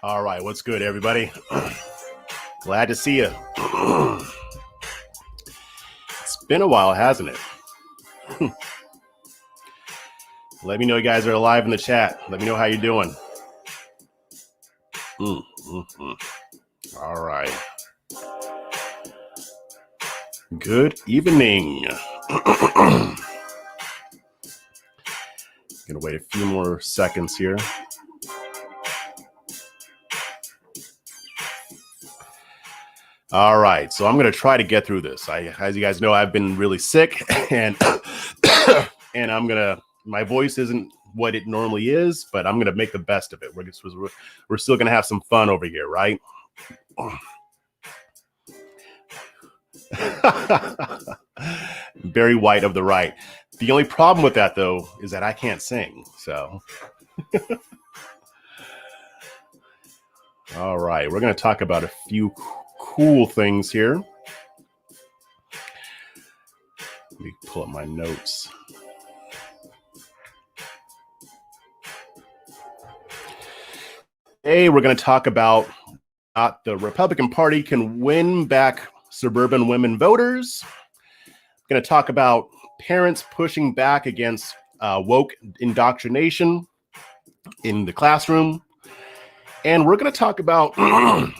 All right, what's good, everybody? Glad to see you. It's been a while, hasn't it? Let me know you guys are alive in the chat. Let me know how you're doing. All right. Good evening. Gonna wait a few more seconds here. All right, so I'm gonna try to get through this. As you guys know, I've been really sick, and and my voice isn't what it normally is, but I'm gonna make the best of it. We're still gonna have some fun over here, right? Barry White of the right. The only problem with that, though, is that I can't sing. So, all right, we're going to talk about a few cool things here. Let me pull up my notes. Today, we're going to talk about how the Republican Party can win back suburban women voters. I'm going to talk about parents pushing back against woke indoctrination in the classroom. And we're going to talk about a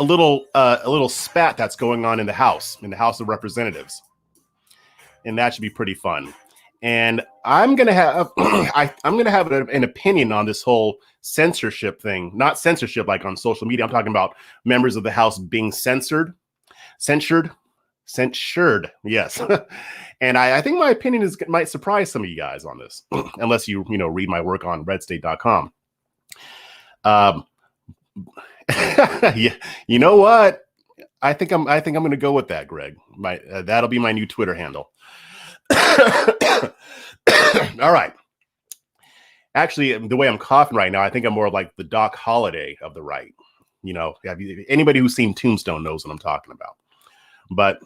little spat that's going on in the House of Representatives. And that should be pretty fun. And I'm going to have an opinion on this whole censorship thing. Not censorship like on social media. I'm talking about members of the House being censured. Yes. And I think my opinion might surprise some of you guys on this, unless you read my work on redstate.com. Yeah, you know what? I think I'm going to go with that, Greg. That'll be my new Twitter handle. All right. Actually, the way I'm coughing right now, I think I'm more like the Doc Holliday of the right. Anybody who's seen Tombstone knows what I'm talking about. But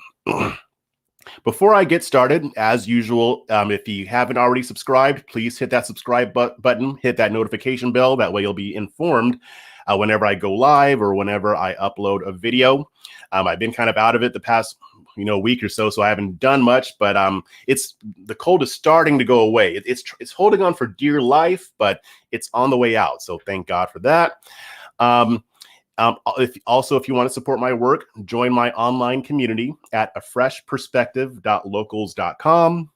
before I get started, as usual, if you haven't already subscribed, please hit that subscribe button, hit that notification bell. That way you'll be informed whenever I go live or whenever I upload a video. I've been kind of out of it the past week or so I haven't done much, but the cold is starting to go away. It's holding on for dear life, but it's on the way out. So thank God for that. If you want to support my work, join my online community at afreshperspective.locals.com.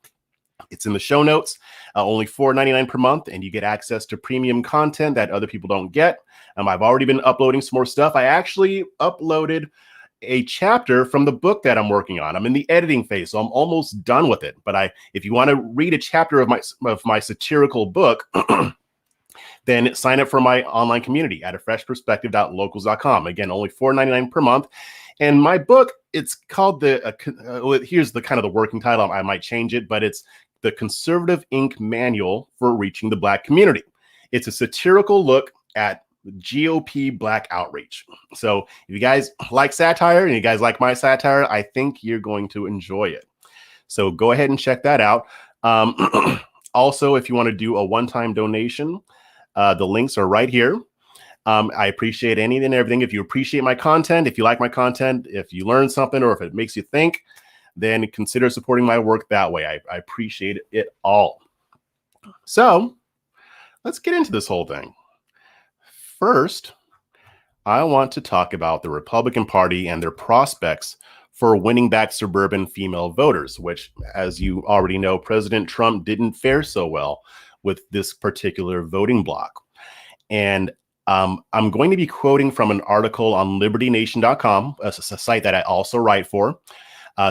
It's in the show notes. Only $4.99 per month, and you get access to premium content that other people don't get. I've already been uploading some more stuff. I actually uploaded a chapter from the book that I'm working on. I'm in the editing phase, so I'm almost done with it. But if you want to read a chapter of my satirical book, then sign up for my online community at afreshperspective.locals.com. Again, only $4.99 per month. And my book, it's called here's the kind of the working title. I might change it, but it's The Conservative Inc. Manual for Reaching the Black Community. It's a satirical look at GOP Black outreach. So if you guys like satire and you guys like my satire, I think you're going to enjoy it. So go ahead and check that out. Also, if you want to do a one-time donation, the links are right here. I appreciate any and everything. If you appreciate my content, if you like my content, if you learn something, or if it makes you think, then consider supporting my work that way. I appreciate it all. So let's get into this whole thing. First, I want to talk about the Republican Party and their prospects for winning back suburban female voters, which, as you already know, President Trump didn't fare so well with this particular voting bloc. And I'm going to be quoting from an article on libertynation.com, a site that I also write for.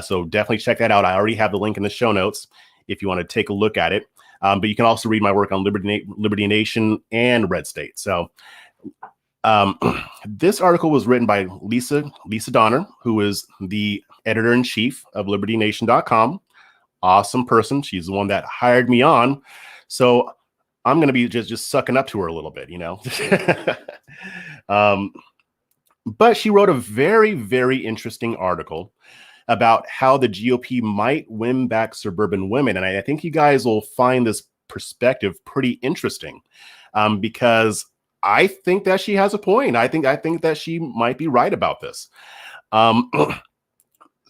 So definitely check that out. I already have the link in the show notes if you want to take a look at it. But you can also read my work on Liberty Nation and Red State. So this article was written by Lisa Donner, who is the editor-in-chief of libertynation.com. Awesome person. She's the one that hired me on. So I'm going to be just sucking up to her a little bit, But she wrote a very, very interesting article about how the GOP might win back suburban women. And I think you guys will find this perspective pretty interesting because I think that she has a point. I think that she might be right about this. Um,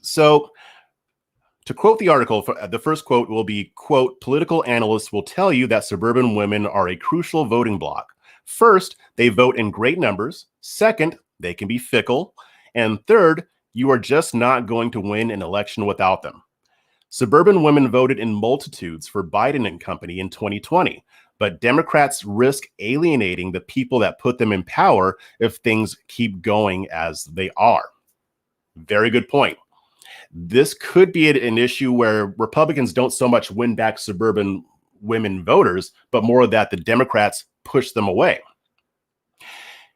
so to quote the article, the first quote will be, quote, political analysts will tell you that suburban women are a crucial voting bloc. First, they vote in great numbers. Second, they can be fickle. And third, you are just not going to win an election without them. Suburban women voted in multitudes for Biden and company in 2020, but Democrats risk alienating the people that put them in power if things keep going as they are. Very good point. This could be an issue where Republicans don't so much win back suburban women voters, but more that the Democrats push them away.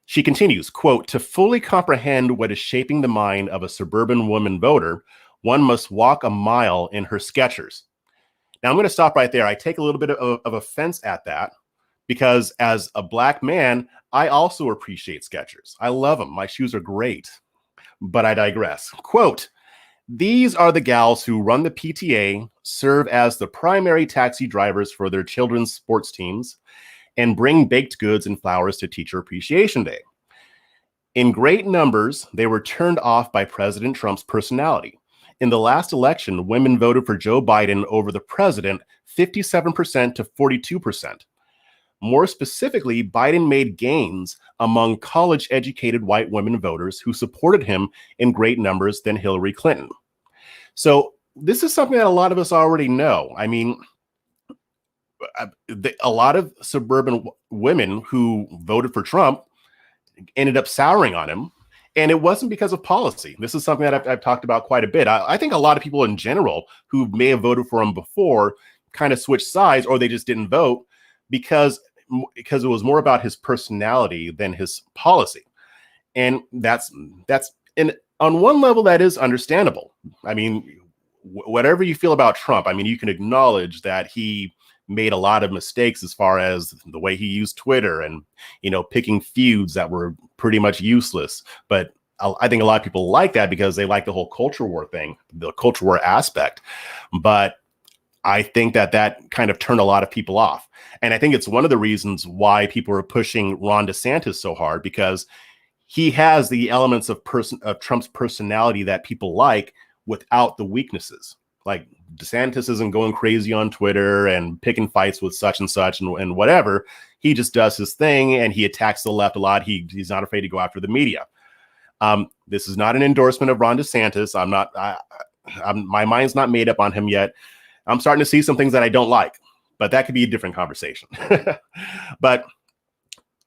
She continues, quote, to fully comprehend what is shaping the mind of a suburban woman voter, one must walk a mile in her Skechers. Now, I'm going to stop right there. I take a little bit of offense at that because as a Black man, I also appreciate Skechers. I love them. My shoes are great, but I digress. Quote, these are the gals who run the PTA, serve as the primary taxi drivers for their children's sports teams, and bring baked goods and flowers to Teacher Appreciation Day. In great numbers, they were turned off by President Trump's personality. In the last election, women voted for Joe Biden over the president 57% to 42%. More specifically, Biden made gains among college-educated white women voters who supported him in great numbers than Hillary Clinton. So this is something that a lot of us already know. I mean, a lot of suburban women who voted for Trump ended up souring on him. And it wasn't because of policy. This is something that I've talked about quite a bit. I think a lot of people in general who may have voted for him before kind of switched sides, or they just didn't vote because it was more about his personality than his policy. And that's on one level, that is understandable. I mean, whatever you feel about Trump, I mean, you can acknowledge that he made a lot of mistakes as far as the way he used Twitter and, picking feuds that were pretty much useless. But I think a lot of people like that because they like the whole culture war thing, the culture war aspect. But I think that kind of turned a lot of people off. And I think it's one of the reasons why people are pushing Ron DeSantis so hard, because he has the elements of Trump's personality that people like without the weaknesses. Like DeSantis isn't going crazy on Twitter and picking fights with such and whatever. He just does his thing and he attacks the left a lot. He's not afraid to go after the media. This is not an endorsement of Ron DeSantis. My mind's not made up on him yet. I'm starting to see some things that I don't like, but that could be a different conversation. But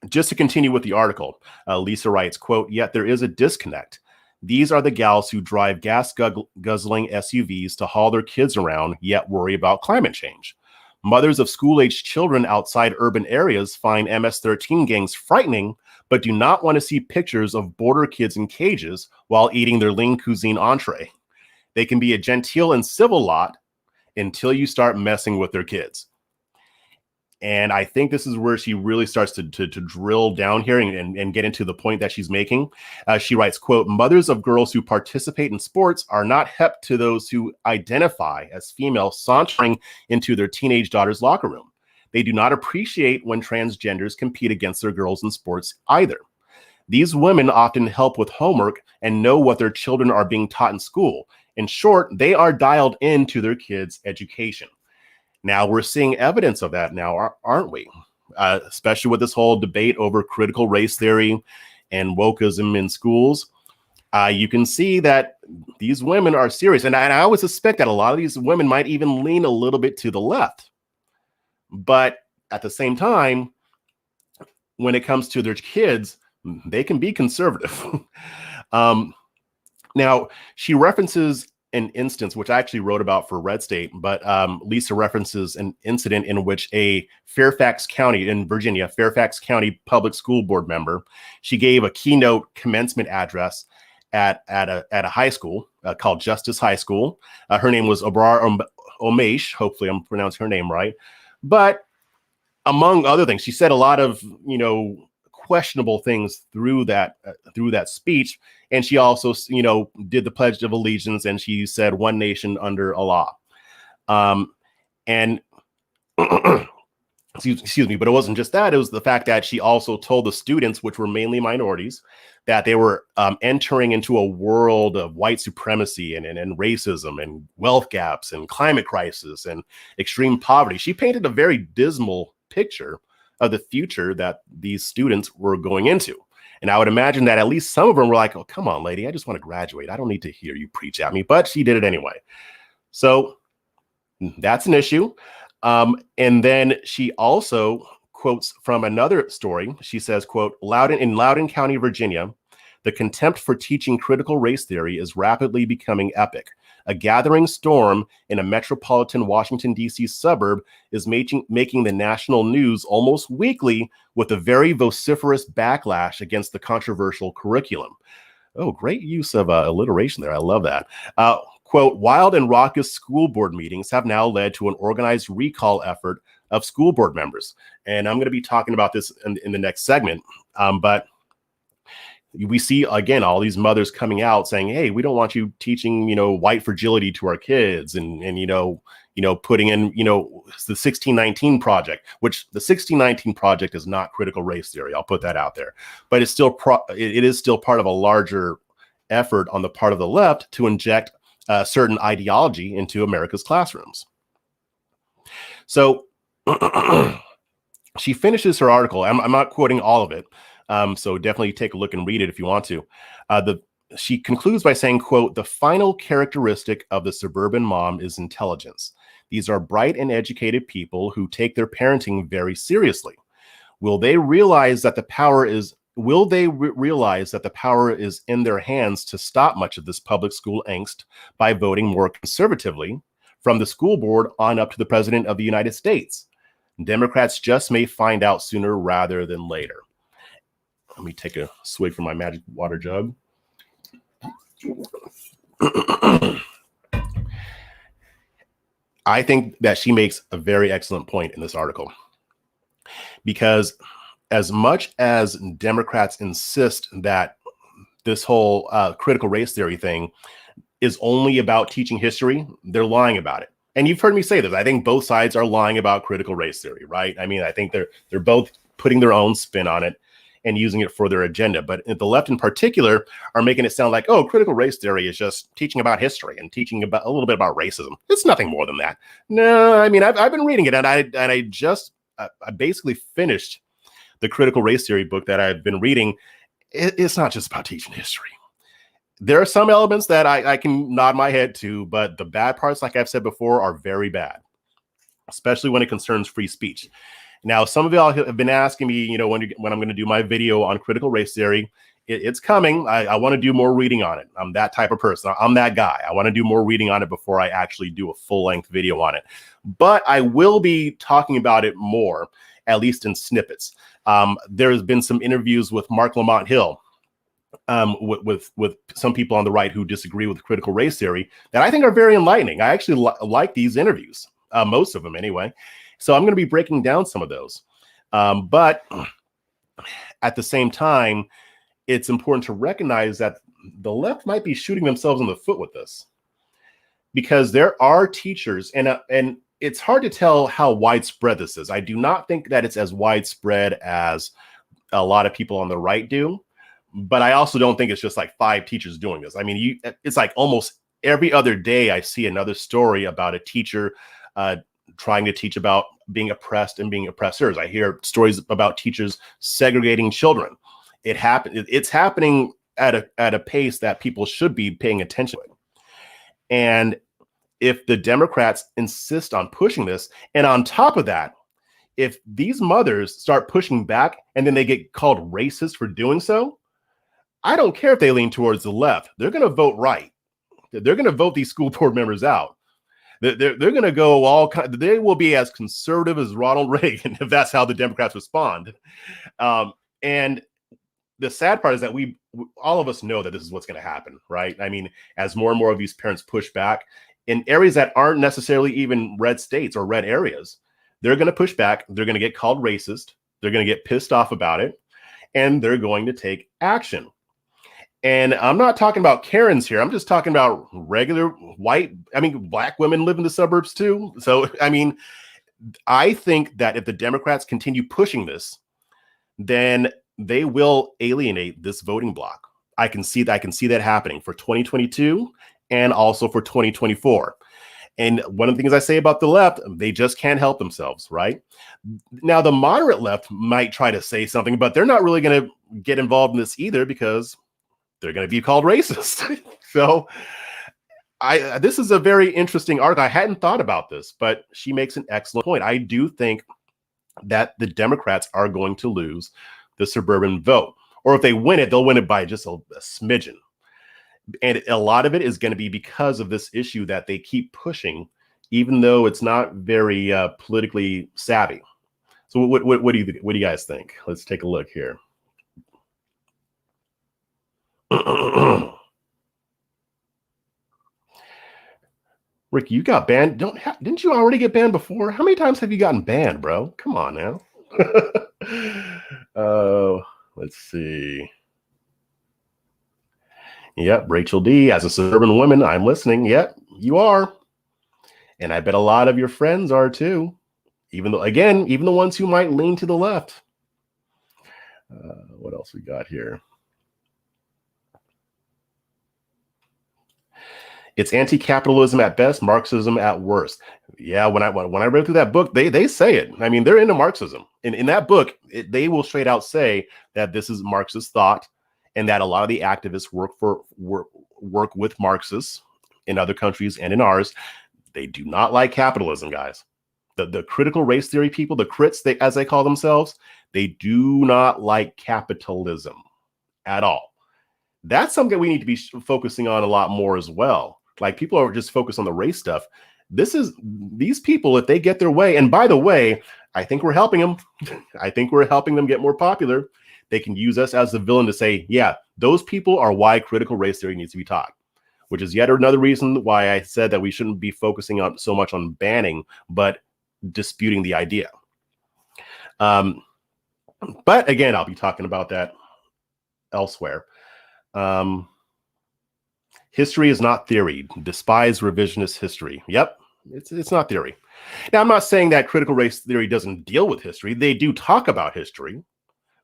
just to continue with the article, Lisa writes, quote, yet there is a disconnect. These are the gals who drive gas-guzzling SUVs to haul their kids around, yet worry about climate change. Mothers of school-aged children outside urban areas find MS-13 gangs frightening, but do not want to see pictures of border kids in cages while eating their lean cuisine entree. They can be a genteel and civil lot until you start messing with their kids. And I think this is where she really starts to drill down here and get into the point that she's making. She writes, quote, mothers of girls who participate in sports are not hep to those who identify as female sauntering into their teenage daughter's locker room. They do not appreciate when transgenders compete against their girls in sports either. These women often help with homework and know what their children are being taught in school. In short, they are dialed into their kids' education. Now we're seeing evidence of that now, aren't we? Especially with this whole debate over critical race theory and wokeism in schools. You can see that these women are serious. And I would suspect that a lot of these women might even lean a little bit to the left. But at the same time, when it comes to their kids, they can be conservative. Now, she references an instance, which I actually wrote about for Red State, but Lisa references an incident in which a Fairfax County in Virginia, Fairfax County public school board member, she gave a keynote commencement address at a high school called Justice High School. Her name was Omesh. Hopefully I'm pronouncing her name right. But among other things, she said a lot of, questionable things through that speech. And she also, did the Pledge of Allegiance, and she said one nation under Allah. And excuse me, but it wasn't just that. It was the fact that she also told the students, which were mainly minorities, that they were entering into a world of white supremacy and racism and wealth gaps and climate crisis and extreme poverty. She painted a very dismal picture of the future that these students were going into. And I would imagine that at least some of them were like, oh, come on, lady, I just want to graduate. I don't need to hear you preach at me. But she did it anyway. So that's an issue. And then she also quotes from another story. She says, quote, in Loudoun County, Virginia, the contempt for teaching critical race theory is rapidly becoming epic. A gathering storm in a metropolitan Washington, D.C. suburb is making the national news almost weekly with a very vociferous backlash against the controversial curriculum. Oh, great use of alliteration there. I love that. Quote, wild and raucous school board meetings have now led to an organized recall effort of school board members. And I'm going to be talking about this in the next segment. But we see, again, all these mothers coming out saying, hey, we don't want you teaching, white fragility to our kids and putting in, the 1619 project, which the 1619 project is not critical race theory. I'll put that out there. But it's still it is still part of a larger effort on the part of the left to inject certain ideology into America's classrooms. So she finishes her article. I'm not quoting all of it. So definitely take a look and read it if you want to. She concludes by saying, quote, the final characteristic of the suburban mom is intelligence. These are bright and educated people who take their parenting very seriously. Will they realize that the power is in their hands to stop much of this public school angst by voting more conservatively from the school board on up to the president of the United States? Democrats just may find out sooner rather than later. Let me take a swig from my magic water jug. I think that she makes a very excellent point in this article, because as much as Democrats insist that this whole critical race theory thing is only about teaching history, they're lying about it. And you've heard me say this. I think both sides are lying about critical race theory, right? I mean, I think they're both putting their own spin on it and using it for their agenda. But the left in particular are making it sound like, oh, critical race theory is just teaching about history and teaching about a little bit about racism. It's nothing more than that. No, I mean, I've been reading it, and I basically finished the critical race theory book that I've been reading. It's not just about teaching history. There are some elements that I can nod my head to, but the bad parts, like I've said before, are very bad, especially when it concerns free speech. Now, some of y'all have been asking me, when I'm going to do my video on critical race theory. It's coming. I want to do more reading on it. I'm that type of person. I'm that guy. I want to do more reading on it before I actually do a full-length video on it. But I will be talking about it more, at least in snippets. There's been some interviews with Mark Lamont Hill, with some people on the right who disagree with critical race theory that I think are very enlightening. I actually like these interviews, most of them anyway. So I'm going to be breaking down some of those. But at the same time, it's important to recognize that the left might be shooting themselves in the foot with this, because there are teachers, and it's hard to tell how widespread this is. I do not think that it's as widespread as a lot of people on the right do, but I also don't think it's just like 5 teachers doing this. I mean, it's like almost every other day I see another story about a teacher trying to teach about being oppressed and being oppressors. I hear stories about teachers segregating children. It's happening at a pace that people should be paying attention to. And if the Democrats insist on pushing this, and on top of that, if these mothers start pushing back and then they get called racist for doing so, I don't care if they lean towards the left. They're going to vote right. They're going to vote these school board members out. They're going to go they will be as conservative as Ronald Reagan if that's how the Democrats respond. And the sad part is that all of us know that this is what's going to happen, right? I mean, as more and more of these parents push back in areas that aren't necessarily even red states or red areas, they're going to push back. They're going to get called racist. They're going to get pissed off about it, and they're going to take action. And I'm not talking about Karens here. I'm just talking about regular black women live in the suburbs too. So, I mean, I think that if the Democrats continue pushing this, then they will alienate this voting bloc. I can see that happening for 2022 and also for 2024. And one of the things I say about the left, they just can't help themselves, right? Now, the moderate left might try to say something, but they're not really going to get involved in this either because they're going to be called racist. So this is a very interesting article. I hadn't thought about this, but she makes an excellent point. I do think that the Democrats are going to lose the suburban vote. Or if they win it, they'll win it by just a smidgen. And a lot of it is going to be because of this issue that they keep pushing, even though it's not very politically savvy. So what do you guys think? Let's take a look here. Rick, you got banned. Didn't you already get banned before? How many times have you gotten banned, bro? Come on now. Let's see. Yep, Rachel D. As a suburban woman, I'm listening. Yep, you are. And I bet a lot of your friends are too. Even the ones who might lean to the left. What else we got here? It's anti-capitalism at best, Marxism at worst. Yeah, when I read through that book, they say it. I mean, they're into Marxism. In that book, they will straight out say that this is Marxist thought, and that a lot of the activists work with Marxists in other countries and in ours. They do not like capitalism, guys. The critical race theory people, the crits, as they call themselves, they do not like capitalism at all. That's something we need to be focusing on a lot more as well. Like, people are just focused on the race stuff. These people, if they get their way, and by the way, I think we're helping them. I think we're helping them get more popular. They can use us as the villain to say, yeah, those people are why critical race theory needs to be taught, which is yet another reason why I said that we shouldn't be focusing on so much on banning, but disputing the idea. But again, I'll be talking about that elsewhere. History is not theory. Despise revisionist history. Yep, it's not theory. Now, I'm not saying that critical race theory doesn't deal with history. They do talk about history,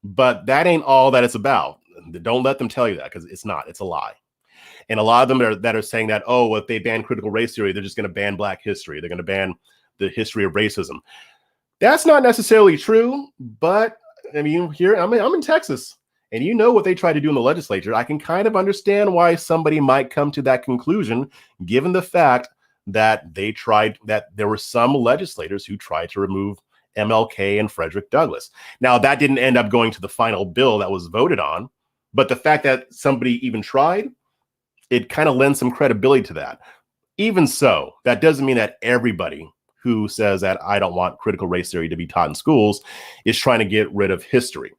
but that ain't all that it's about. Don't let them tell you that, because it's not. It's a lie. And a lot of them are saying that, oh, if they ban critical race theory, they're just going to ban Black history. They're going to ban the history of racism. That's not necessarily true, but I mean, here I'm in Texas. And you know what they try to do in the legislature. I can kind of understand why somebody might come to that conclusion, given the fact that there were some legislators who tried to remove MLK and Frederick Douglass. Now, that didn't end up going to the final bill that was voted on, but the fact that somebody even tried, it kind of lends some credibility to that. Even so, that doesn't mean that everybody who says that I don't want critical race theory to be taught in schools is trying to get rid of history.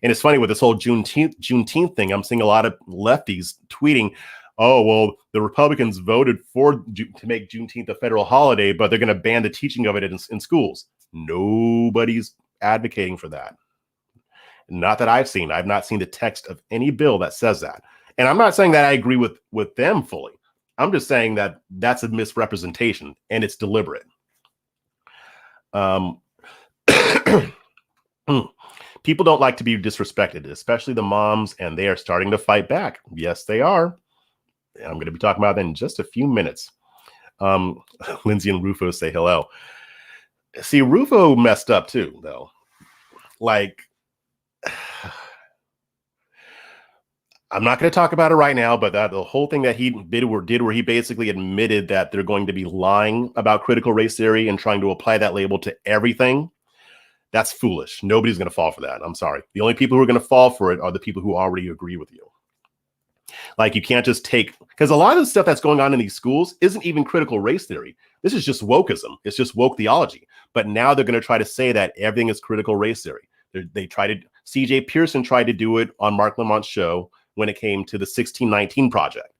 And it's funny with this whole Juneteenth thing. I'm seeing a lot of lefties tweeting, oh, well, the Republicans voted to make Juneteenth a federal holiday, but they're going to ban the teaching of it in schools. Nobody's advocating for that. Not that I've seen. I've not seen the text of any bill that says that. And I'm not saying that I agree with them fully. I'm just saying that that's a misrepresentation and it's deliberate. People don't like to be disrespected, especially the moms, and they are starting to fight back. Yes, they are. And I'm going to be talking about that in just a few minutes. Lindsay and Rufo say hello. See, Rufo messed up too, though. Like, I'm not going to talk about it right now, but the whole thing that he did where he basically admitted that they're going to be lying about critical race theory and trying to apply that label to everything. That's foolish. Nobody's going to fall for that. I'm sorry. The only people who are going to fall for it are the people who already agree with you. Like, you can't just because a lot of the stuff that's going on in these schools isn't even critical race theory. This is just wokeism. It's just woke theology. But now they're going to try to say that everything is critical race theory. CJ Pearson tried to do it on Mark Lamont's show when it came to the 1619 Project.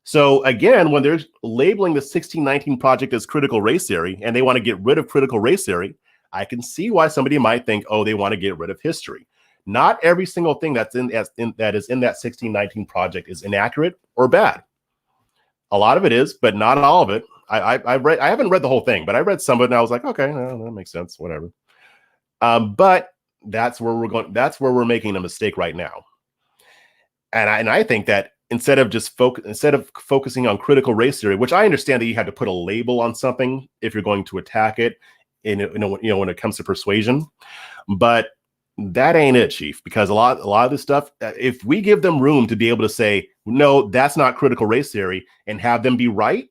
So again, when they're labeling the 1619 Project as critical race theory and they want to get rid of critical race theory, I can see why somebody might think, oh, they want to get rid of history. Not every single thing that is in that 1619 Project is inaccurate or bad. A lot of it is, but not all of it. I haven't read the whole thing, but I read some of it and I was like, okay, that makes sense, whatever. But that's where we're going. That's where we're making a mistake right now. And I think that instead of focusing on critical race theory, which I understand that you have to put a label on something if you're going to attack it when it comes to persuasion, but that ain't it, Chief, because a lot of this stuff, if we give them room to be able to say, no, that's not critical race theory, and have them be right,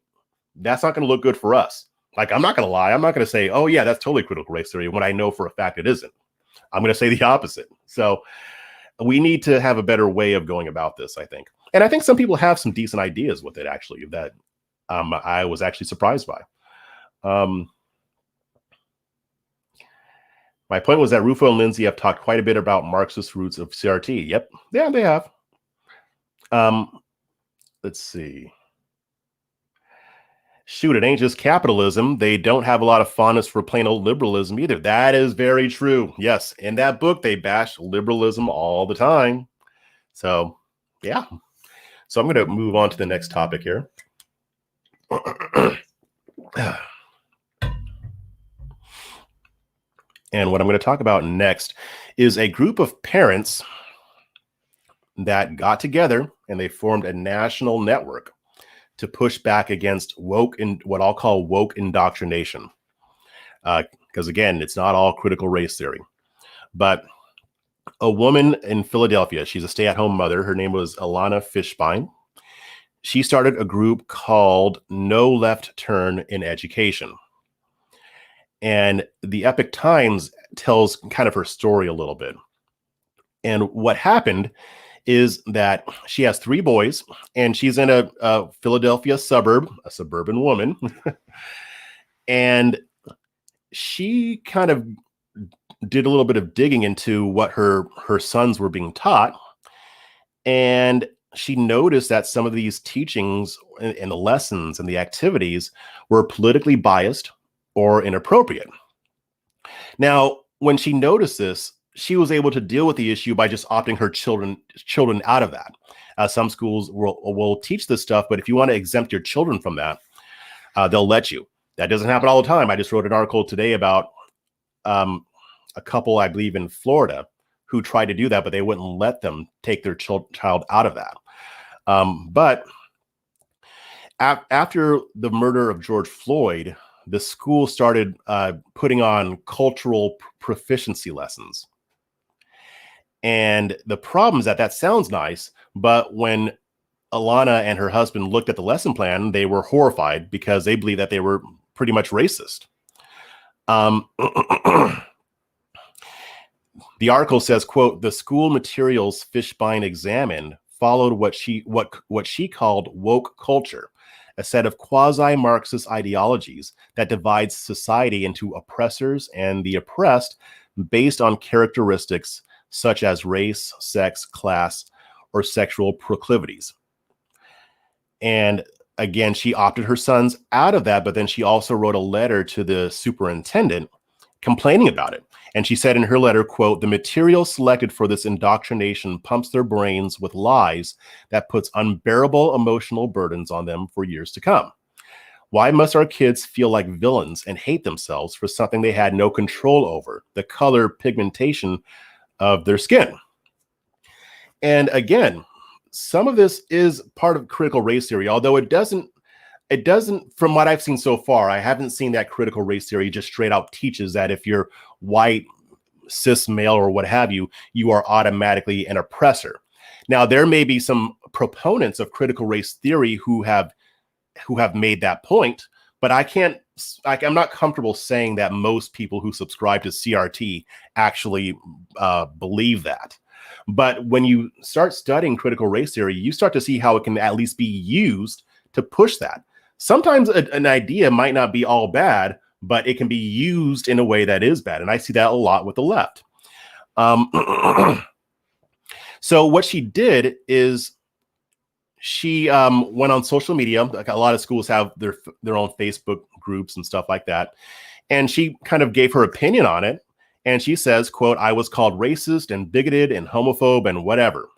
that's not going to look good for us. Like, I'm not going to lie. I'm not going to say, oh, yeah, that's totally critical race theory when I know for a fact it isn't. I'm going to say the opposite. So we need to have a better way of going about this, I think. And I think some people have some decent ideas with it, actually, that I was actually surprised by. My point was that Rufo and Lindsay have talked quite a bit about Marxist roots of CRT. Yep. Yeah, they have. Let's see. Shoot, it ain't just capitalism. They don't have a lot of fondness for plain old liberalism either. That is very true. Yes. In that book, they bash liberalism all the time. So, yeah. So I'm going to move on to the next topic here. And what I'm going to talk about next is a group of parents that got together and they formed a national network to push back against what I'll call woke indoctrination. Because again, it's not all critical race theory. But a woman in Philadelphia, she's a stay-at-home mother. Her name was Ilhan Fishbein. She started a group called No Left Turn in Education. And the Epic Times tells kind of her story a little bit. And what happened is that she has 3 boys, and she's in a Philadelphia suburb, a suburban woman. And she kind of did a little bit of digging into what her sons were being taught. And she noticed that some of these teachings and the lessons and the activities were politically biased or inappropriate. Now, when she noticed this, she was able to deal with the issue by just opting her children out of that. Some schools will teach this stuff, but if you want to exempt your children from that, they'll let you. That doesn't happen all the time. I just wrote an article today about a couple, I believe, in Florida who tried to do that, but they wouldn't let them take their child out of that. But after the murder of George Floyd, the school started putting on cultural proficiency lessons. And the problem is that sounds nice, but when Ilhan and her husband looked at the lesson plan, they were horrified because they believed that they were pretty much racist. The article says, quote, the school materials Fishbein examined followed what she called woke culture, a set of quasi-Marxist ideologies that divides society into oppressors and the oppressed based on characteristics such as race, sex, class, or sexual proclivities. And again, she opted her sons out of that, but then she also wrote a letter to the superintendent complaining about it. And she said in her letter, quote, the material selected for this indoctrination pumps their brains with lies that puts unbearable emotional burdens on them for years to come. Why must our kids feel like villains and hate themselves for something they had no control over, the color, pigmentation of their skin? And again, some of this is part of critical race theory, although it doesn't, from what I've seen so far, I haven't seen that critical race theory just straight out teaches that if you're white, cis male, or what have you, you are automatically an oppressor. Now, there may be some proponents of critical race theory who have made that point, but I'm not comfortable saying that most people who subscribe to CRT actually believe that. But when you start studying critical race theory, you start to see how it can at least be used to push that. Sometimes an idea might not be all bad, but it can be used in a way that is bad. And I see that a lot with the left. So what she did is she went on social media. Like a lot of schools have their own Facebook groups and stuff like that. And she kind of gave her opinion on it. And she says, quote, I was called racist and bigoted and homophobe and whatever.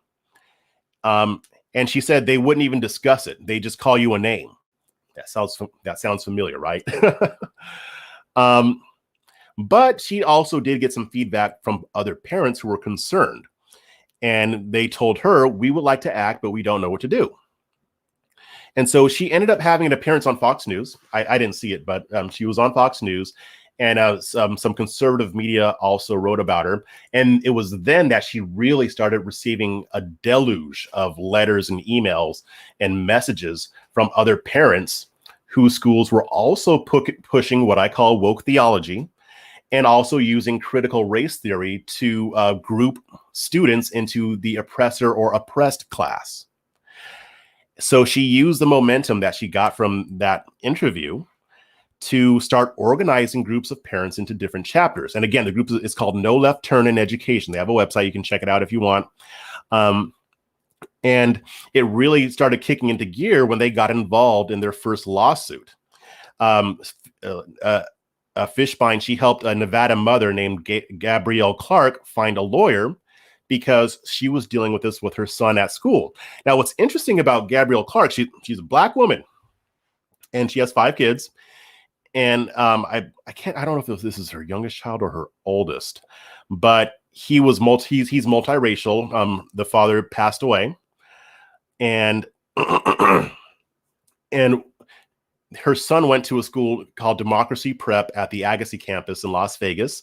And she said they wouldn't even discuss it. They just call you a name. That sounds familiar, right? um, but she also did get some feedback from other parents who were concerned. And they told her, we would like to act, but we don't know what to do. And so she ended up having an appearance on Fox News. I didn't see it, but she was on Fox News. And some conservative media also wrote about her. And it was then that she really started receiving a deluge of letters and emails and messages from other parents whose schools were also pushing what I call woke theology, and also using critical race theory to group students into the oppressor or oppressed class. So she used the momentum that she got from that interview to start organizing groups of parents into different chapters. And again, the group is called No Left Turn in Education. They have a website. You can check it out if you want. And it really started kicking into gear when they got involved in their first lawsuit. Fishbein, she helped a Nevada mother named Gabrielle Clark find a lawyer because she was dealing with this with her son at school. Now, what's interesting about Gabrielle Clark, she's a Black woman, and she has 5 kids. And I don't know if this is her youngest child or her oldest, but he's multiracial. The father passed away, and and her son went to a school called Democracy Prep at the Agassiz campus in Las Vegas.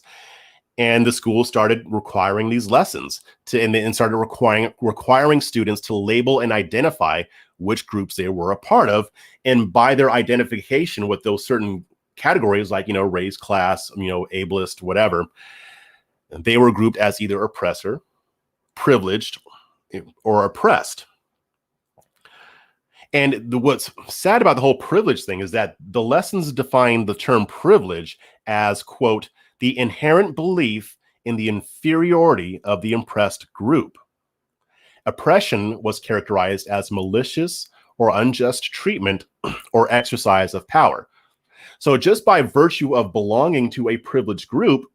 And the school started requiring these lessons and started requiring students to label and identify which groups they were a part of. And by their identification with those certain categories, like, race, class, ableist, whatever, they were grouped as either oppressor, privileged, or oppressed. And what's sad about the whole privilege thing is that the lessons define the term privilege as, quote, the inherent belief in the inferiority of the oppressed group. Oppression was characterized as malicious or unjust treatment or exercise of power. So just by virtue of belonging to a privileged group,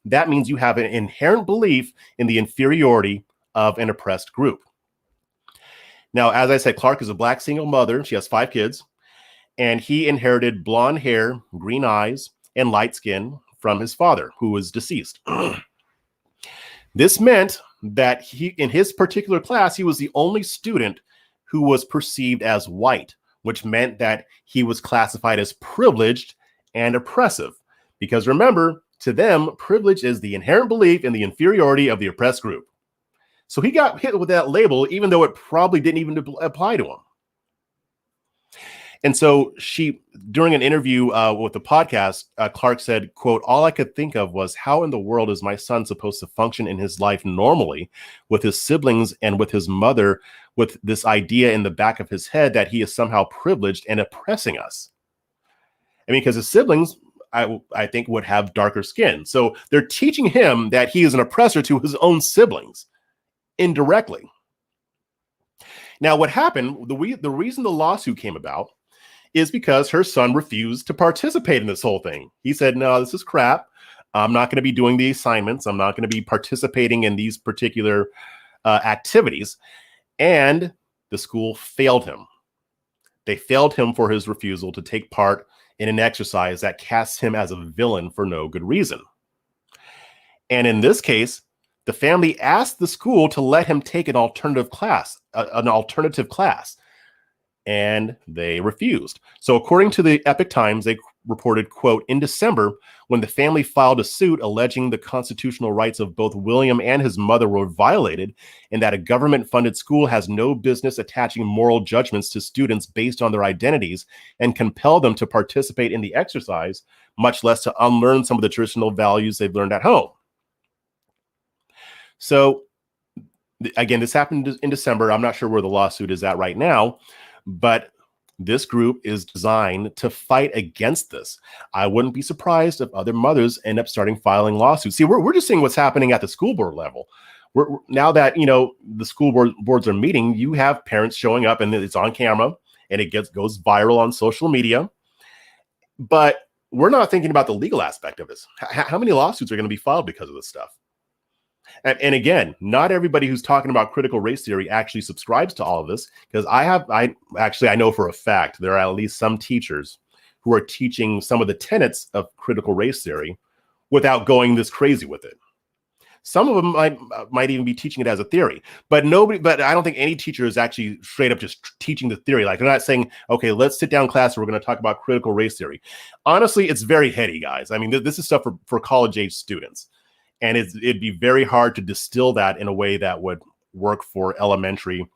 that means you have an inherent belief in the inferiority of an oppressed group. Now, as I said, Clark is a Black single mother. She has 5 kids, and he inherited blonde hair, green eyes, and light skin from his father, who was deceased. This meant that in his particular class, he was the only student who was perceived as white, which meant that he was classified as privileged and oppressive. Because remember, to them, privilege is the inherent belief in the inferiority of the oppressed group. So he got hit with that label, even though it probably didn't even apply to him. And so during an interview with the podcast, Clark said, quote, all I could think of was, how in the world is my son supposed to function in his life normally with his siblings and with his mother, with this idea in the back of his head that he is somehow privileged and oppressing us? I mean, because his siblings, I think, would have darker skin. So they're teaching him that he is an oppressor to his own siblings indirectly. Now, what happened, the reason the lawsuit came about is because her son refused to participate in this whole thing. He said, no, this is crap. I'm not going to be doing the assignments. I'm not going to be participating in these particular activities. And the school failed him. They failed him for his refusal to take part in an exercise that casts him as a villain for no good reason. And in this case, the family asked the school to let him take an alternative class, and they refused. So according to the Epoch Times, they reported, quote, in December, when the family filed a suit alleging the constitutional rights of both William and his mother were violated, and that a government-funded school has no business attaching moral judgments to students based on their identities and compel them to participate in the exercise, much less to unlearn some of the traditional values they've learned at home. So again, this happened in December. I'm not sure where the lawsuit is at right now, but this group is designed to fight against this. I wouldn't be surprised if other mothers end up filing lawsuits. See, we're just seeing what's happening at the school board level. Now that, the school boards are meeting, you have parents showing up and it's on camera and it goes viral on social media. But we're not thinking about the legal aspect of this. How many lawsuits are going to be filed because of this stuff? And again, not everybody who's talking about critical race theory actually subscribes to all of this, because I know for a fact there are at least some teachers who are teaching some of the tenets of critical race theory without going this crazy with it. Some of them might even be teaching it as a theory, but I don't think any teacher is actually straight up just teaching the theory. Like, they're not saying, okay, let's sit down class and we're going to talk about critical race theory. Honestly, it's very heady, guys. I mean, this is stuff for college age students, and it'd be very hard to distill that in a way that would work for elementary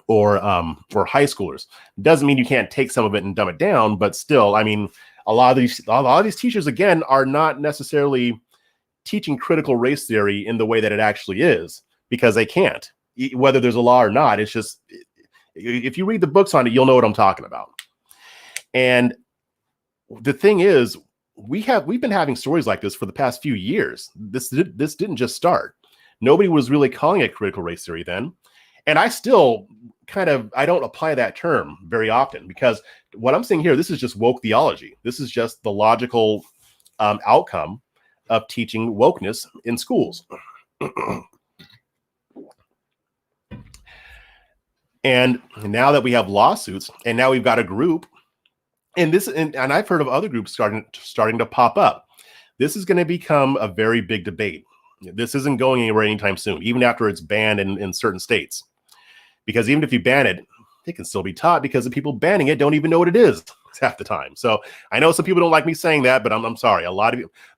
or high schoolers. Doesn't mean you can't take some of it and dumb it down, but still, I mean, a lot of these teachers, again, are not necessarily teaching critical race theory in the way that it actually is, because they can't, whether there's a law or not. It's just, if you read the books on it, you'll know what I'm talking about. And the thing is, we've been having stories like this for the past few years. This didn't just start. Nobody was really calling it critical race theory then. And I still I don't apply that term very often, because what I'm saying here, this is just woke theology. This is just the logical outcome of teaching wokeness in schools. And now that we have lawsuits, and now we've got a group, and I've heard of other groups starting to pop up. This is going to become a very big debate. This isn't going anywhere anytime soon, even after it's banned in certain states. Because even if you ban it, it can still be taught, because the people banning it don't even know what it is half the time. So I know some people don't like me saying that, but I'm sorry.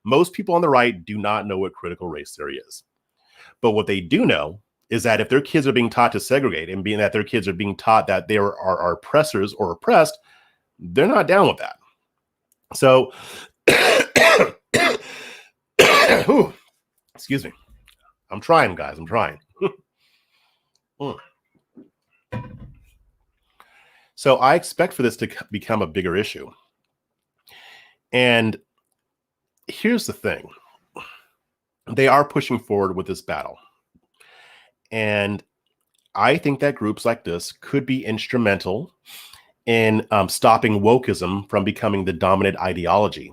Most people on the right do not know what critical race theory is. But what they do know is that if their kids are being taught to segregate, and being that their kids are being taught that they are oppressors or oppressed, they're not down with that. So, excuse me. I'm trying, guys. I'm trying. So I expect for this to become a bigger issue. And here's the thing. They are pushing forward with this battle. And I think that groups like this could be instrumental in stopping wokeism from becoming the dominant ideology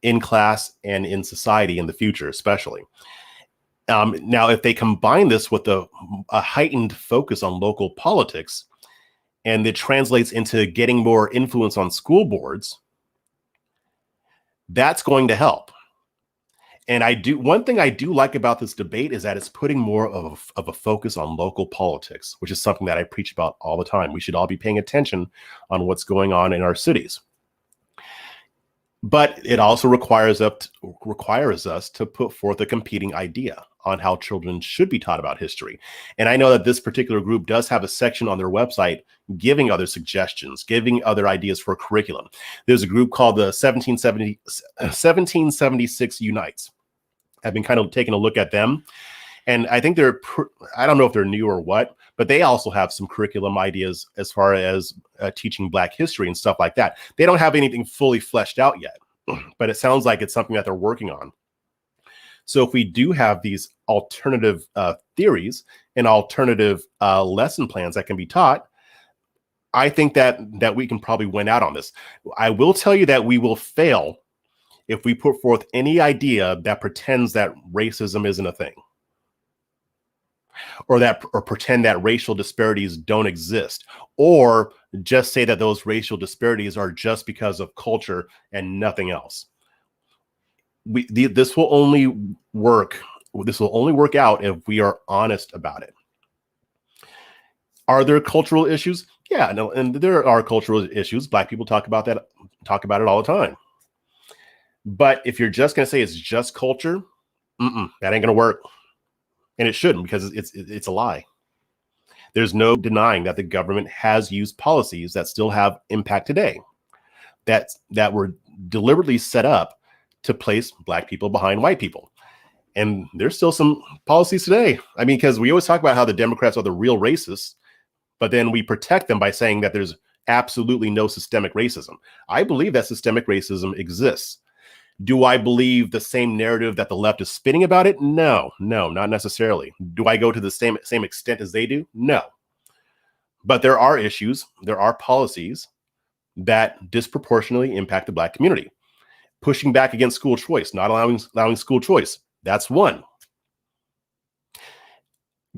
in class and in society in the future, especially. Now, if they combine this with a heightened focus on local politics, and it translates into getting more influence on school boards, that's going to help. And one thing I do like about this debate is that it's putting more of a focus on local politics, which is something that I preach about all the time. We should all be paying attention on what's going on in our cities. But it also requires us to put forth a competing idea on how children should be taught about history. And I know that this particular group does have a section on their website giving other suggestions, giving other ideas for curriculum. There's a group called the 1776 Unites. I've been kind of taking a look at them. And I think I don't know if they're new or what, but they also have some curriculum ideas as far as teaching Black history and stuff like that. They don't have anything fully fleshed out yet, but it sounds like it's something that they're working on. So if we do have these alternative theories and alternative lesson plans that can be taught, I think that we can probably win out on this. I will tell you that we will fail if we put forth any idea that pretends that racism isn't a thing, or pretend that racial disparities don't exist, or just say that those racial disparities are just because of culture and nothing else. This will only work out if we are honest about it. Are there cultural issues? Yeah, no, and there are cultural issues. Black people talk about it all the time. But if you're just going to say it's just culture, that ain't going to work. And it shouldn't, because it's a lie. There's no denying that the government has used policies that still have impact today, that were deliberately set up to place Black people behind white people. And there's still some policies today. I mean, because we always talk about how the Democrats are the real racists, but then we protect them by saying that there's absolutely no systemic racism. I believe that systemic racism exists. Do I believe the same narrative that the left is spinning about it? No, not necessarily. Do I go to the same extent as they do? No. But there are issues, there are policies that disproportionately impact the Black community. Pushing back against school choice, not allowing school choice. That's one.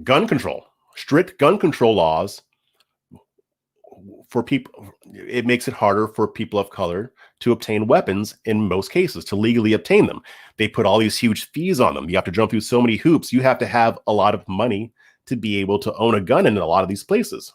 Gun control, strict gun control laws for people. It makes it harder for people of color to obtain weapons in most cases, to legally obtain them. They put all these huge fees on them. You have to jump through so many hoops. You have to have a lot of money to be able to own a gun in a lot of these places.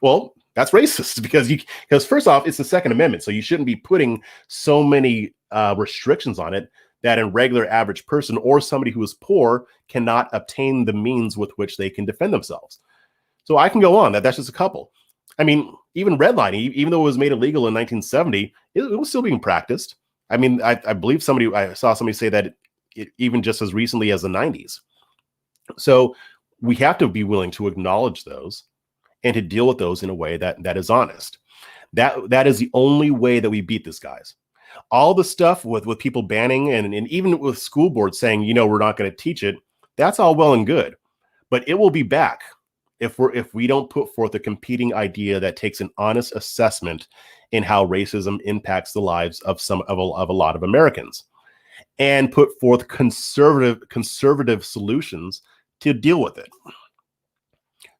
Well, that's racist because first off, it's the Second Amendment, so you shouldn't be putting so many restrictions on it that a regular average person or somebody who is poor cannot obtain the means with which they can defend themselves. So I can go on. That's just a couple. I mean, even redlining, even though it was made illegal in 1970, it was still being practiced. I mean, I believe I saw somebody say that it even just as recently as the 90s. So we have to be willing to acknowledge those and to deal with those in a way that is honest. That is the only way that we beat this, guys. All the stuff with people banning and even with school boards saying, we're not going to teach it, that's all well and good. But it will be back if we don't put forth a competing idea that takes an honest assessment in how racism impacts the lives of a lot of Americans, and put forth conservative solutions to deal with it.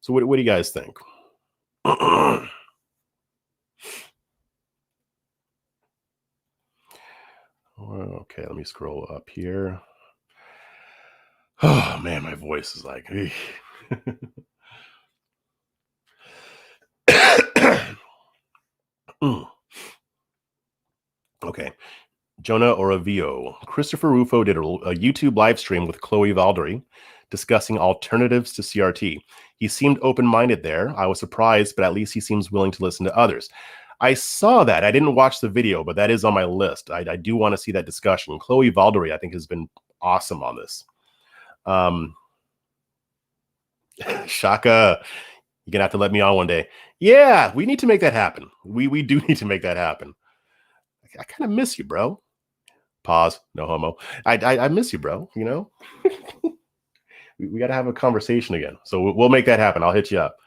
So what do you guys think? Okay, let me scroll up here. Oh man, my voice is like okay. Jonah Oravio. Christopher Rufo did a YouTube live stream with Chloe Valdery discussing alternatives to CRT. He seemed open-minded there. I was surprised, but at least he seems willing to listen to others. I saw that. I didn't watch the video, but that is on my list. I do want to see that discussion. Chloe Valdery, I think, has been awesome on this. Shaka, you're going to have to let me on one day. Yeah, we need to make that happen. We do need to make that happen. I kind of miss you, bro. Pause. No homo. I miss you, bro. We got to have a conversation again. So we'll make that happen. I'll hit you up.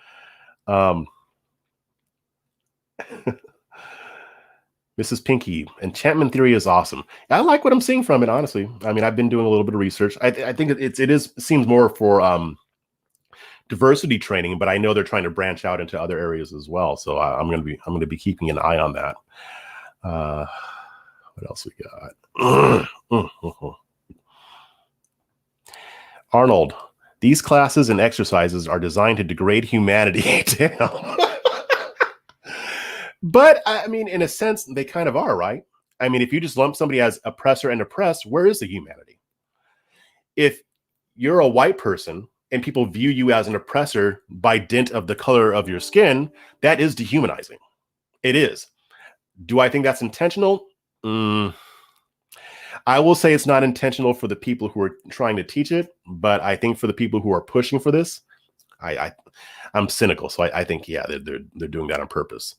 Mrs. Pinky, Enchantment Theory is awesome. I like what I'm seeing from it, honestly. I mean, I've been doing a little bit of research. I think it seems more for diversity training, but I know they're trying to branch out into other areas as well. So I'm going to be keeping an eye on that. What else we got? Arnold, these classes and exercises are designed to degrade humanity. Damn. But I mean, in a sense, they kind of are, right? I mean, if you just lump somebody as oppressor and oppressed, where is the humanity? If you're a white person and people view you as an oppressor by dint of the color of your skin, that is dehumanizing. It is. Do I think that's intentional? I will say it's not intentional for the people who are trying to teach it, but I think for the people who are pushing for this, I'm cynical. So I think, yeah, they're doing that on purpose.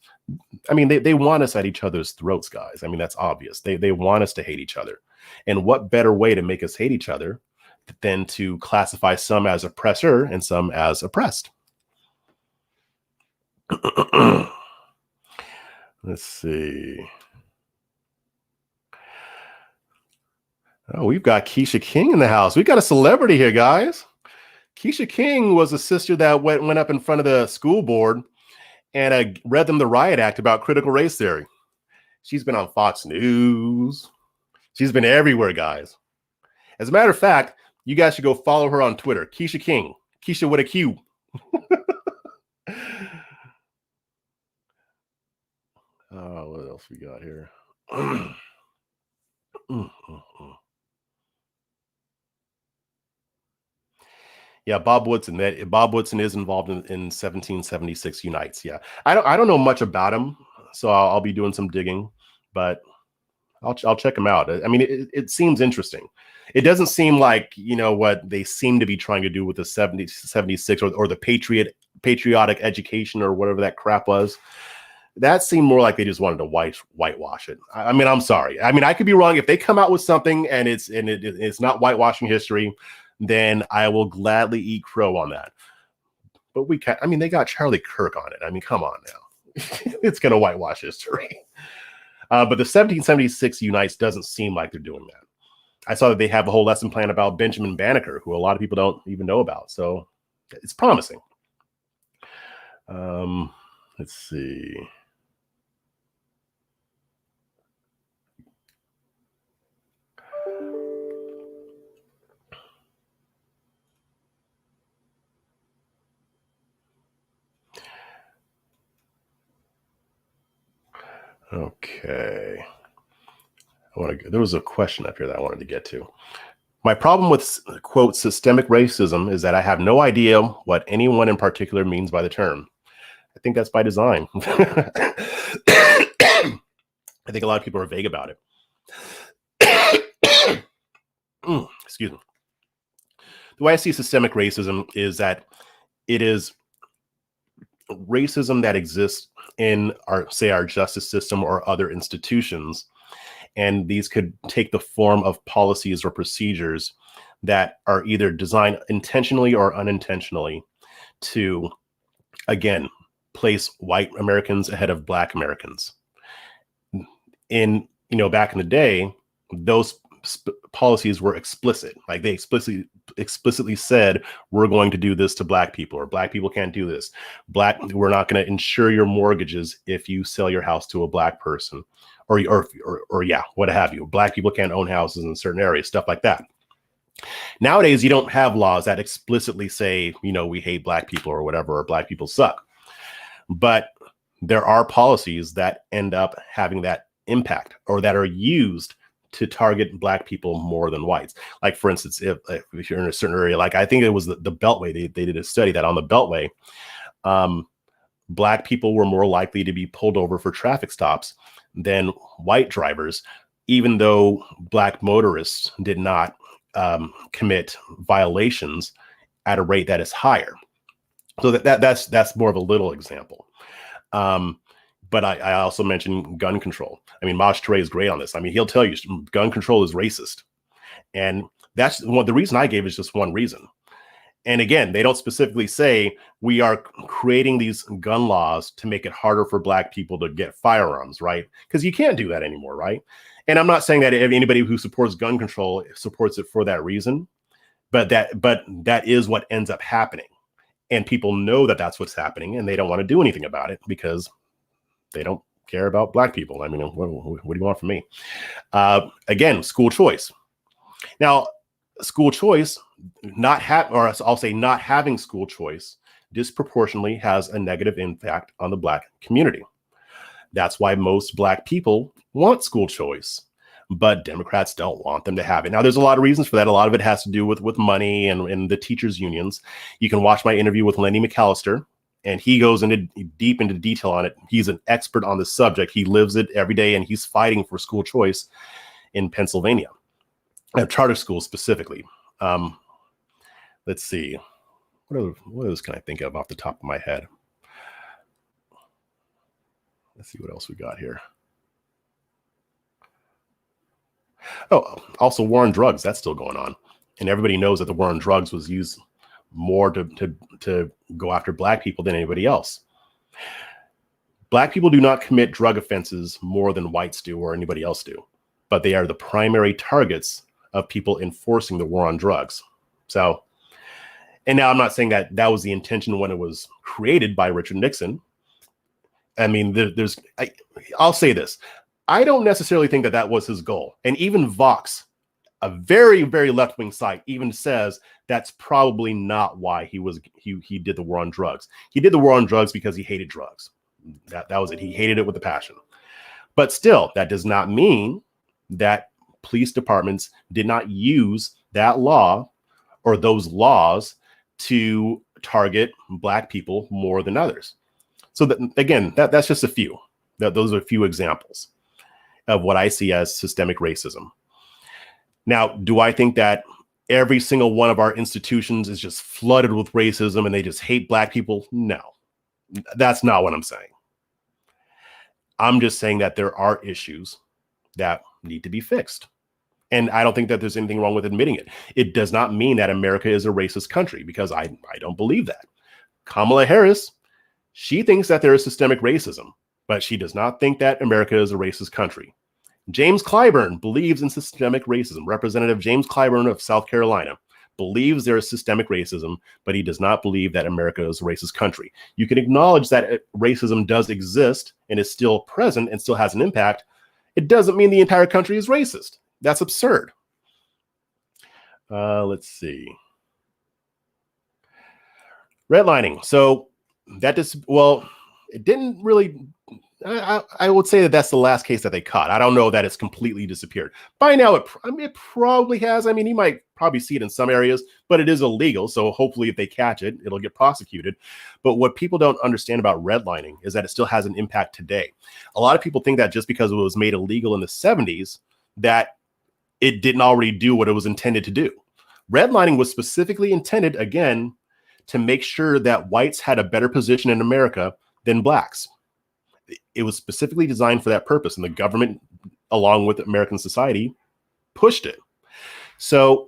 I mean, they want us at each other's throats, guys. I mean, that's obvious. They want us to hate each other. And what better way to make us hate each other than to classify some as oppressor and some as oppressed? Let's see. Oh, we've got Keisha King in the house. We got a celebrity here, guys. Keisha King was a sister that went up in front of the school board and read them the riot act about critical race theory. She's been on Fox News. She's been everywhere, guys. As a matter of fact, you guys should go follow her on Twitter. Keisha King. Keisha with a Q. What else we got here? Yeah, Bob Woodson is involved in 1776 Unites. Yeah, I don't know much about him, so I'll be doing some digging, but I'll check him out. I mean, it seems interesting. It doesn't seem like what they seem to be trying to do with the 76 or the patriotic education or whatever that crap was. That seemed more like they just wanted to whitewash it. I mean, I'm sorry. I mean, I could be wrong. If they come out with something and it's not whitewashing history, then I will gladly eat crow on that. But we can't. I mean, they got Charlie Kirk on it. I mean, come on now. It's going to whitewash history. But the 1776 Unites doesn't seem like they're doing that. I saw that they have a whole lesson plan about Benjamin Banneker, who a lot of people don't even know about. So It's promising. Let's see. Okay. There was a question up here that I wanted to get to. My problem with, quote, systemic racism is that I have no idea what anyone in particular means by the term. I think that's by design. I think a lot of people are vague about it. Excuse me. The way I see systemic racism is that it is racism that exists in our justice system or other institutions. And these could take the form of policies or procedures that are either designed intentionally or unintentionally to, again, place white Americans ahead of Black Americans. Back in the day, those policies were explicit. Like they explicitly said, we're going to do this to Black people, or Black people can't do this. We're not going to insure your mortgages if you sell your house to a Black person, or what have you. Black people can't own houses in certain areas, stuff like that. Nowadays, you don't have laws that explicitly say, we hate Black people or whatever, or Black people suck. But there are policies that end up having that impact, or that are used to target Black people more than whites. Like, for instance, if you're in a certain area, like I think it was the Beltway, they did a study that on the Beltway, Black people were more likely to be pulled over for traffic stops than white drivers, even though Black motorists did not commit violations at a rate that is higher. So that's more of a little example. But I also mentioned gun control. I mean, Marjorie is great on this. I mean, he'll tell you gun control is racist. And that's the reason I gave is just one reason. And again, they don't specifically say we are creating these gun laws to make it harder for Black people to get firearms, right? Because you can't do that anymore, right? And I'm not saying that anybody who supports gun control supports it for that reason, but that is what ends up happening. And people know that that's what's happening, and they don't want to do anything about it because they don't care about Black people. I mean, what do you want from me? Again, school choice. Now, school choice, not having school choice disproportionately has a negative impact on the Black community. That's why most Black people want school choice, but Democrats don't want them to have it. Now, there's a lot of reasons for that. A lot of it has to do with money and the teachers' unions. You can watch my interview with Lenny McAllister, and he goes deep into detail on it. He's an expert on the subject. He lives it every day, and he's fighting for school choice in Pennsylvania, charter schools specifically. Let's see. What else can I think of off the top of my head? Let's see what else we got here. Oh, also war on drugs. That's still going on. And everybody knows that the war on drugs was used more to go after Black people than anybody else. Black people do not commit drug offenses more than whites do or anybody else do, but they are the primary targets of people enforcing the war on drugs. So, and now I'm not saying that was the intention when it was created by Richard Nixon. I mean, I'll say this. I don't necessarily think that was his goal. And even Vox, a very, very left-wing site, even says that's probably not why he did the war on drugs. He did the war on drugs because he hated drugs. That was it. He hated it with a passion. But still, that does not mean that police departments did not use that law or those laws to target Black people more than others. So that's just a few. Those are a few examples of what I see as systemic racism. Now, do I think that every single one of our institutions is just flooded with racism and they just hate Black people? No, that's not what I'm saying. I'm just saying that there are issues that need to be fixed. And I don't think that there's anything wrong with admitting it. It does not mean that America is a racist country, because I don't believe that. Kamala Harris, she thinks that there is systemic racism, but she does not think that America is a racist country. James Clyburn believes in systemic racism. Representative James Clyburn of South Carolina believes there is systemic racism, but he does not believe that America is a racist country. You can acknowledge that racism does exist and is still present and still has an impact. It doesn't mean the entire country is racist. That's absurd. Let's see. Redlining. So that just, well, it didn't really, I would say that that's the last case that they caught. I don't know that it's completely disappeared. By now, it probably has. I mean, you might probably see it in some areas, but it is illegal. So hopefully if they catch it, it'll get prosecuted. But what people don't understand about redlining is that it still has an impact today. A lot of people think that just because it was made illegal in the 70s, that it didn't already do what it was intended to do. Redlining was specifically intended, again, to make sure that whites had a better position in America than blacks. It was specifically designed for that purpose, and the government, along with American society, pushed it. So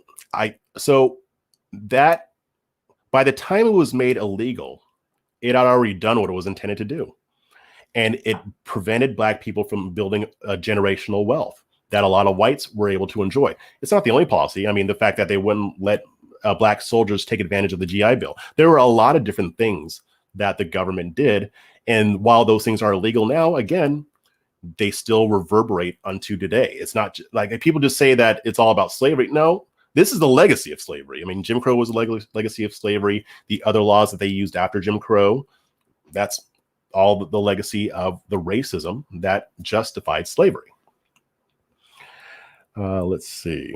that by the time it was made illegal, it had already done what it was intended to do. And it prevented black people from building a generational wealth that a lot of whites were able to enjoy. It's not the only policy. I mean, the fact that they wouldn't let black soldiers take advantage of the GI Bill. There were a lot of different things that the government did. And while those things are illegal now, again, they still reverberate unto today. It's not like people just say that it's all about slavery. No, this is the legacy of slavery. I mean, Jim Crow was a legacy of slavery. The other laws that they used after Jim Crow, that's all the legacy of the racism that justified slavery. Let's see.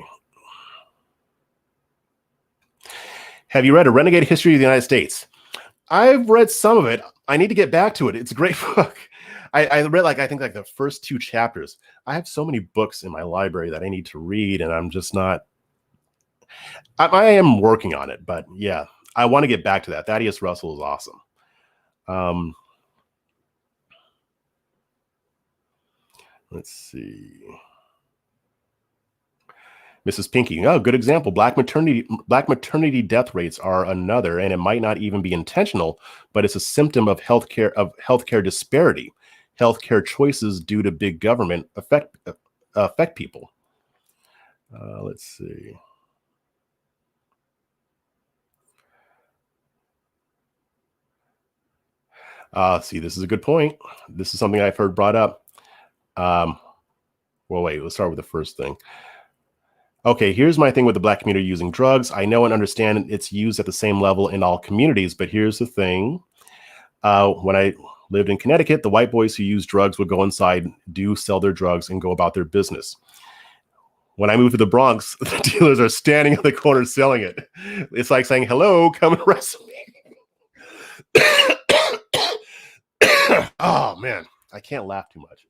Have you read A Renegade History of the United States? I've read some of it. I need to get back to it. It's a great book. I read I think the first 2 chapters. I have so many books in my library that I need to read, and I'm just not. I am working on it, but yeah, I want to get back to that. Thaddeus Russell is awesome. Let's see. Mrs. Pinky, oh, good example. Black maternity death rates are another, and it might not even be intentional, but it's a symptom of healthcare disparity. Healthcare choices due to big government affect people. Let's see. See, this is a good point. This is something I've heard brought up. Well, wait, let's start with the first thing. Okay, here's my thing with the black community using drugs. I know and understand it's used at the same level in all communities, but here's the thing. When I lived in Connecticut, the white boys who use drugs would go inside, sell their drugs, and go about their business. When I moved to the Bronx, the dealers are standing on the corner selling it. It's like saying, hello, come and arrest me. Oh, man, I can't laugh too much.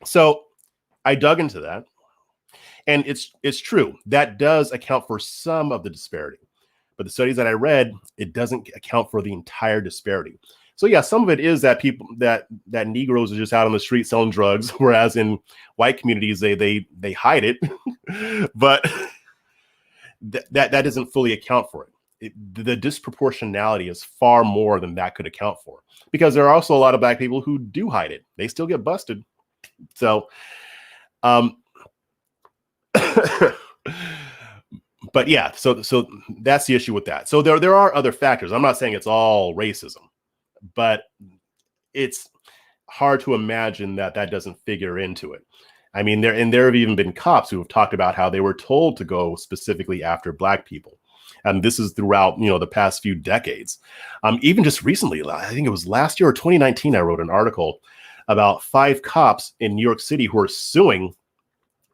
So I dug into that. And it's true. That does account for some of the disparity. But the studies that I read, it doesn't account for the entire disparity. So yeah, some of it is that people that Negroes are just out on the street selling drugs, whereas in white communities they hide it. But that doesn't fully account for it. The disproportionality is far more than that could account for, because there are also a lot of black people who do hide it. They still get busted. So but yeah, so that's the issue with that. So there are other factors. I'm not saying it's all racism, but it's hard to imagine that doesn't figure into it. I mean, there have even been cops who have talked about how they were told to go specifically after black people. And this is throughout, the past few decades. Even just recently, I think it was last year or 2019, I wrote an article about 5 cops in New York City who are suing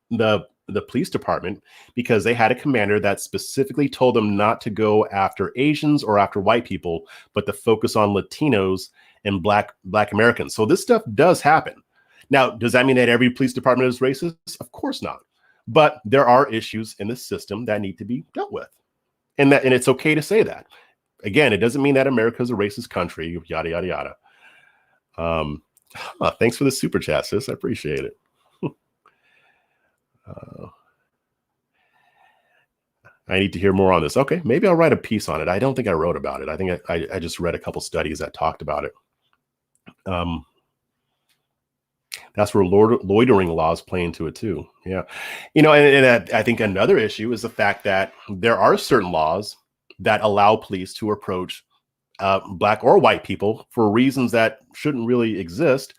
the police department because they had a commander that specifically told them not to go after Asians or after white people, but to focus on Latinos and black Americans. So this stuff does happen. Now, does that mean that every police department is racist? Of course not. But there are issues in the system that need to be dealt with. And it's okay to say that. Again, it doesn't mean that America is a racist country, yada, yada, yada. Thanks for the super chat, sis. I appreciate it. I need to hear more on this. Okay, maybe I'll write a piece on it. I don't think I wrote about it. I think I just read a couple studies that talked about it. That's where loitering laws play into it too. Yeah. And I think another issue is the fact that there are certain laws that allow police to approach Black or white people for reasons that shouldn't really exist.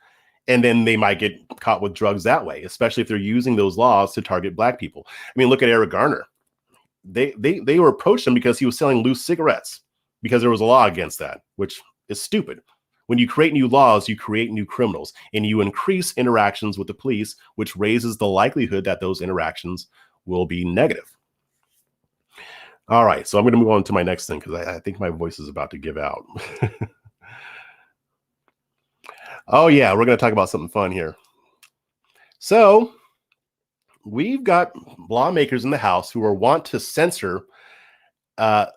And then they might get caught with drugs that way, especially if they're using those laws to target Black people. I mean, look at Eric Garner. They were approached him because he was selling loose cigarettes because there was a law against that, which is stupid. When you create new laws, you create new criminals and you increase interactions with the police, which raises the likelihood that those interactions will be negative. All right, so I'm going to move on to my next thing because I think my voice is about to give out. Oh, yeah, we're going to talk about something fun here. So we've got lawmakers in the House who want to censure, I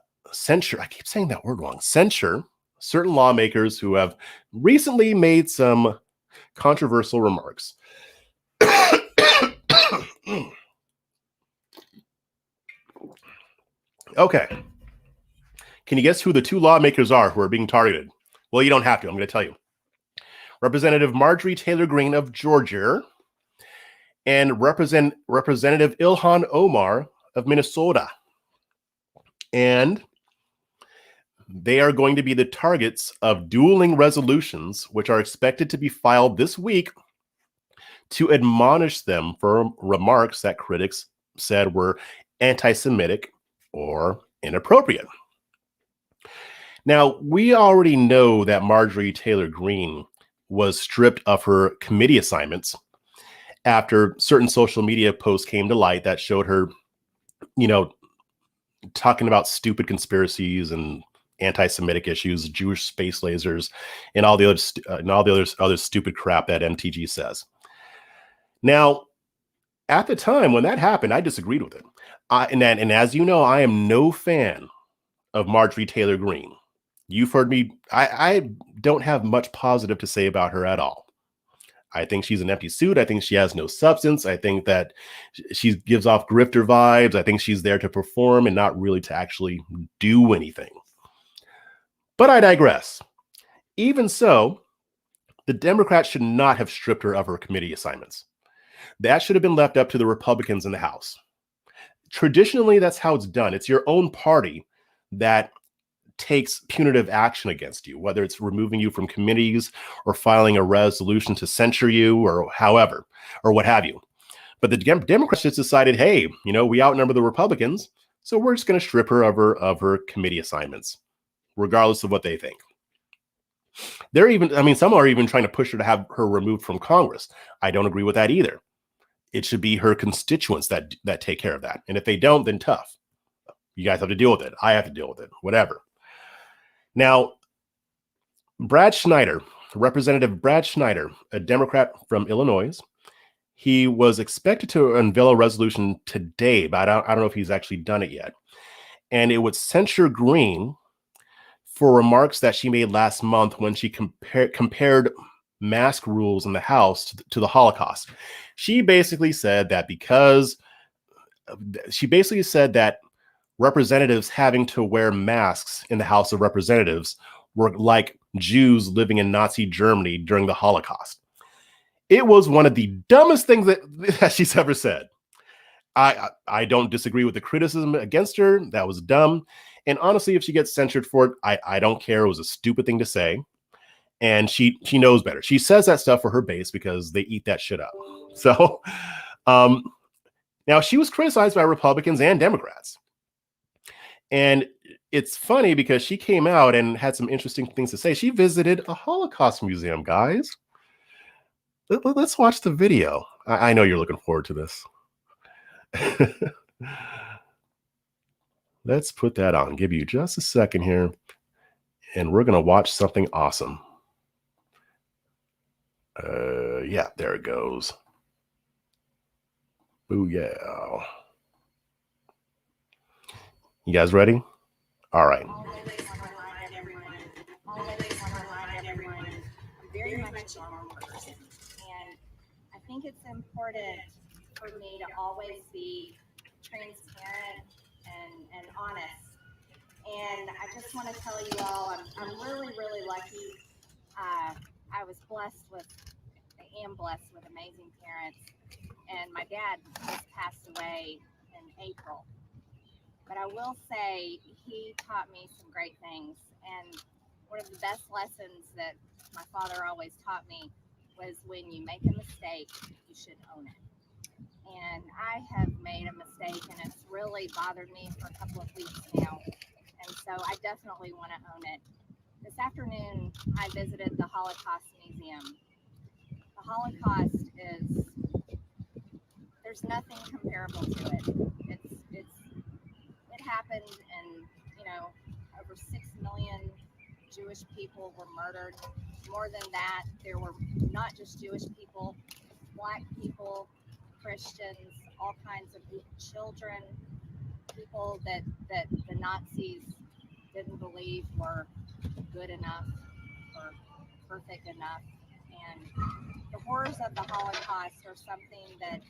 keep saying that word wrong, censure certain lawmakers who have recently made some controversial remarks. Okay. Can you guess who the two lawmakers are who are being targeted? Well, you don't have to. I'm going to tell you. Representative Marjorie Taylor Greene of Georgia and Representative Ilhan Omar of Minnesota. And they are going to be the targets of dueling resolutions, which are expected to be filed this week to admonish them for remarks that critics said were anti-Semitic or inappropriate. Now, we already know that Marjorie Taylor Greene was stripped of her committee assignments after certain social media posts came to light that showed her, talking about stupid conspiracies and anti-Semitic issues, Jewish space lasers, and all the other stupid crap that MTG says. Now, at the time when that happened, I disagreed with it. And as you know, I am no fan of Marjorie Taylor Greene. You've heard me. I don't have much positive to say about her at all. I think she's an empty suit. I think she has no substance. I think that she gives off grifter vibes. I think she's there to perform and not really to actually do anything. But I digress. Even so, the Democrats should not have stripped her of her committee assignments. That should have been left up to the Republicans in the House. Traditionally, that's how it's done. It's your own party that takes punitive action against you, whether it's removing you from committees or filing a resolution to censure you or however, or what have you. But the Democrats just decided, hey, we outnumber the Republicans, so we're just going to strip her of her committee assignments, regardless of what they think. Some are even trying to push her to have her removed from Congress. I don't agree with that either. It should be her constituents that take care of that. And if they don't, then tough. You guys have to deal with it. I have to deal with it, whatever. Now, Representative Brad Schneider, a Democrat from Illinois, he was expected to unveil a resolution today, but I don't know if he's actually done it yet. And it would censure Greene for remarks that she made last month when she compared mask rules in the House to the Holocaust. She basically said that representatives having to wear masks in the House of Representatives were like Jews living in Nazi Germany during the Holocaust. It was one of the dumbest things that she's ever said. I don't disagree with the criticism against her. That was dumb. And honestly, if she gets censured for it, I don't care. It was a stupid thing to say. And she knows better. She says that stuff for her base because they eat that shit up. So now she was criticized by Republicans and Democrats. And it's funny because she came out and had some interesting things to say. She visited a Holocaust museum, guys. Let's watch the video. I know you're looking forward to this. Let's put that on. Give you just a second here. And we're going to watch something awesome. Yeah, there it goes. Booyah. You guys ready? All right. I'm very much a normal person. And I think it's important for me to always be transparent and honest. And I just want to tell you all, I'm really, really lucky. I was blessed with the am blessed with amazing parents, and my dad just passed away in April. But I will say he taught me some great things, and one of the best lessons that my father always taught me was when you make a mistake, you should own it. And I have made a mistake, and it's really bothered me for a couple of weeks now. And so I definitely want to own it. This afternoon, I visited the Holocaust Museum. The Holocaust is, there's nothing comparable to it. It happened, and over 6 million Jewish people were murdered. More than that, there were not just Jewish people, Black people, Christians, all kinds of children, people that the Nazis didn't believe were good enough or perfect enough. And the horrors of the Holocaust are something that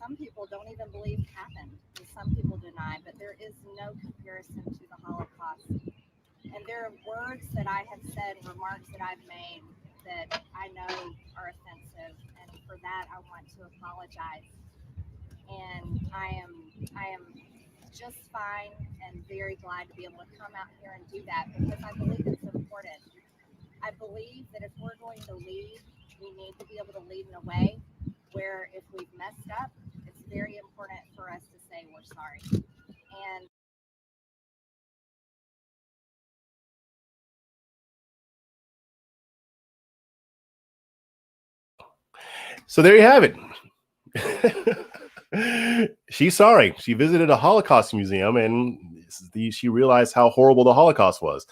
some people don't even believe happened, and some people deny, but there is no comparison to the Holocaust. And there are words that I have said, remarks that I've made that I know are offensive, and for that I want to apologize. And I am just fine and very glad to be able to come out here and do that, because I believe it's important. I believe that if we're going to lead, we need to be able to lead in a way where if we've messed up, it's very important for us to say we're sorry. And So there you have it. She's sorry. She visited a Holocaust museum, and she realized how horrible the Holocaust was.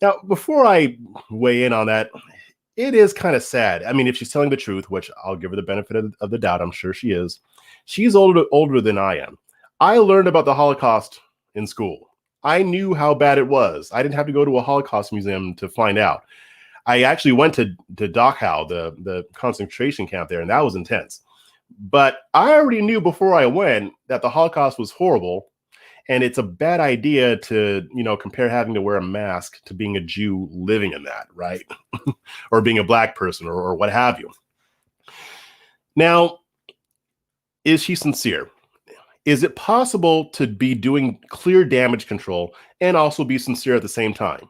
Now, before I weigh in on that, it is kind of sad. I mean, if she's telling the truth, which I'll give her the benefit of the doubt, I'm sure she is. She's older than I am. I learned about the Holocaust in school. I knew how bad it was. I didn't have to go to a Holocaust museum to find out. I actually went to Dachau, the concentration camp there, and that was intense. But I already knew before I went that the Holocaust was horrible, and it's a bad idea to, compare having to wear a mask to being a Jew living in that, right? Or being a Black person or what have you. Now, is she sincere? Is it possible to be doing clear damage control and also be sincere at the same time?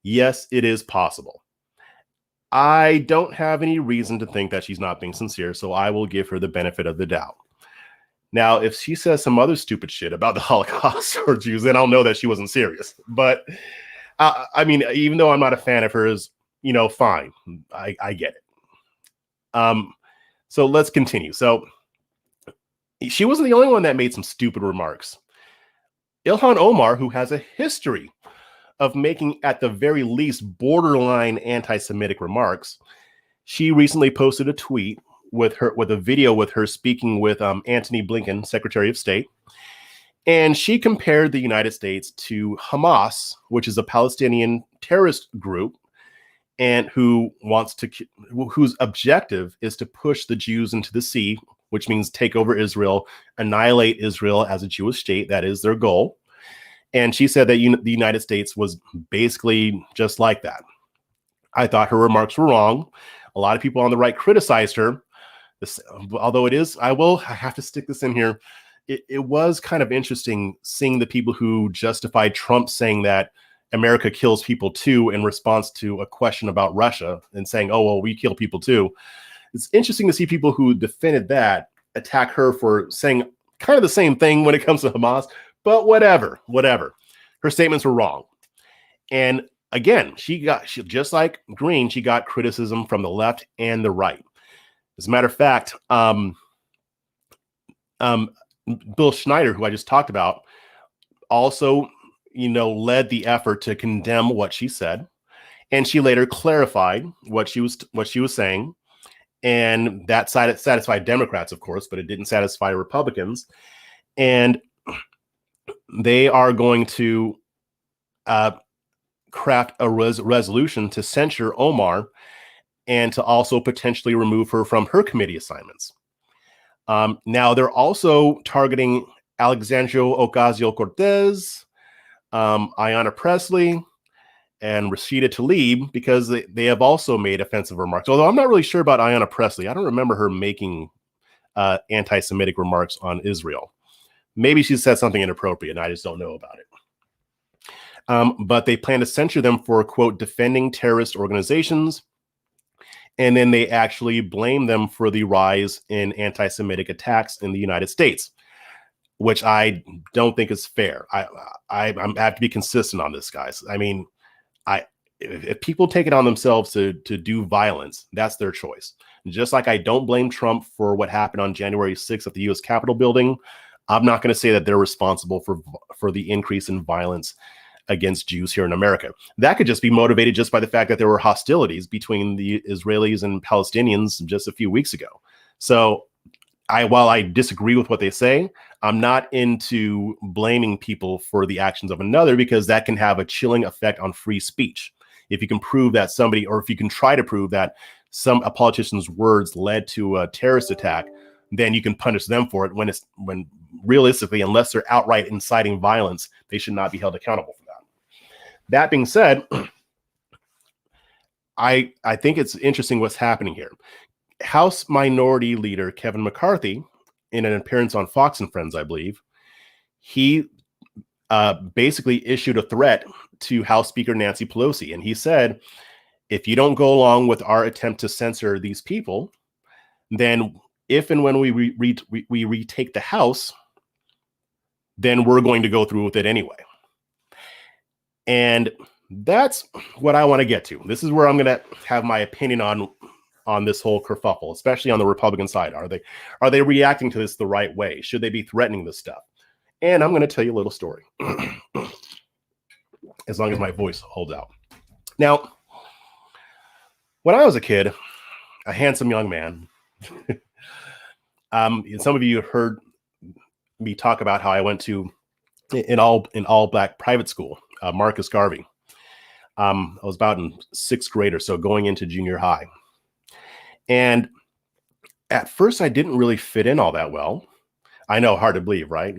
Yes, it is possible. I don't have any reason to think that she's not being sincere, so I will give her the benefit of the doubt. Now, if she says some other stupid shit about the Holocaust or Jews, then I'll know that she wasn't serious. But I mean, even though I'm not a fan of hers, fine. I get it. So let's continue. So she wasn't the only one that made some stupid remarks. Ilhan Omar, who has a history of making, at the very least, borderline anti-Semitic remarks, she recently posted a tweet with a video with her speaking with Antony Blinken, Secretary of State, and she compared the United States to Hamas, which is a Palestinian terrorist group, and whose objective is to push the Jews into the sea, which means take over Israel, annihilate Israel as a Jewish state. That is their goal. And she said that the United States was basically just like that. I thought her remarks were wrong. A lot of people on the right criticized her. Although I have to stick this in here. It was kind of interesting seeing the people who justified Trump saying that America kills people too in response to a question about Russia and saying, oh, well, we kill people too. It's interesting to see people who defended that attack her for saying kind of the same thing when it comes to Hamas. But whatever. Her statements were wrong. And again, she just like Greene, she got criticism from the left and the right. As a matter of fact, Bill Schneider, who I just talked about, also, led the effort to condemn what she said. And she later clarified what she was saying. And that satisfied Democrats, of course, but it didn't satisfy Republicans. And they are going to craft a resolution to censure Omar and to also potentially remove her from her committee assignments. Now, they're also targeting Alexandria Ocasio-Cortez, Ayanna Pressley, and Rashida Tlaib because they have also made offensive remarks. Although I'm not really sure about Ayanna Pressley. I don't remember her making anti-Semitic remarks on Israel. Maybe she said something inappropriate and I just don't know about it. But they plan to censure them for, quote, defending terrorist organizations. And then they actually blame them for the rise in anti-Semitic attacks in the United States, which I don't think is fair. I have to be consistent on this, guys. I mean, if people take it on themselves to do violence, that's their choice. Just like I don't blame Trump for what happened on January 6th at the U.S. Capitol building, I'm not going to say that they're responsible for the increase in violence against Jews here in America. That could just be motivated just by the fact that there were hostilities between the Israelis and Palestinians just a few weeks ago. So while I disagree with what they say, I'm not into blaming people for the actions of another, because that can have a chilling effect on free speech. If you can prove that somebody, or if you can try to prove that a politician's words led to a terrorist attack, then you can punish them for it, when realistically, unless they're outright inciting violence, they should not be held accountable for that. That being said, I think it's interesting what's happening here. House Minority Leader Kevin McCarthy, in an appearance on Fox and Friends, I believe, he basically issued a threat to House Speaker Nancy Pelosi. And he said, if you don't go along with our attempt to censor these people, then if and when we retake the House, then we're going to go through with it anyway. And that's what I want to get to. This is where I'm going to have my opinion on this whole kerfuffle, especially on the Republican side. Are they reacting to this the right way? Should they be threatening this stuff? And I'm going to tell you a little story, as long as my voice holds out. Now, when I was a kid, a handsome young man, some of you have heard me talk about how I went to an all black private school, Marcus Garvey. I was about in 6th grade or so, going into junior high. And at first I didn't really fit in all that well. I know, hard to believe, right?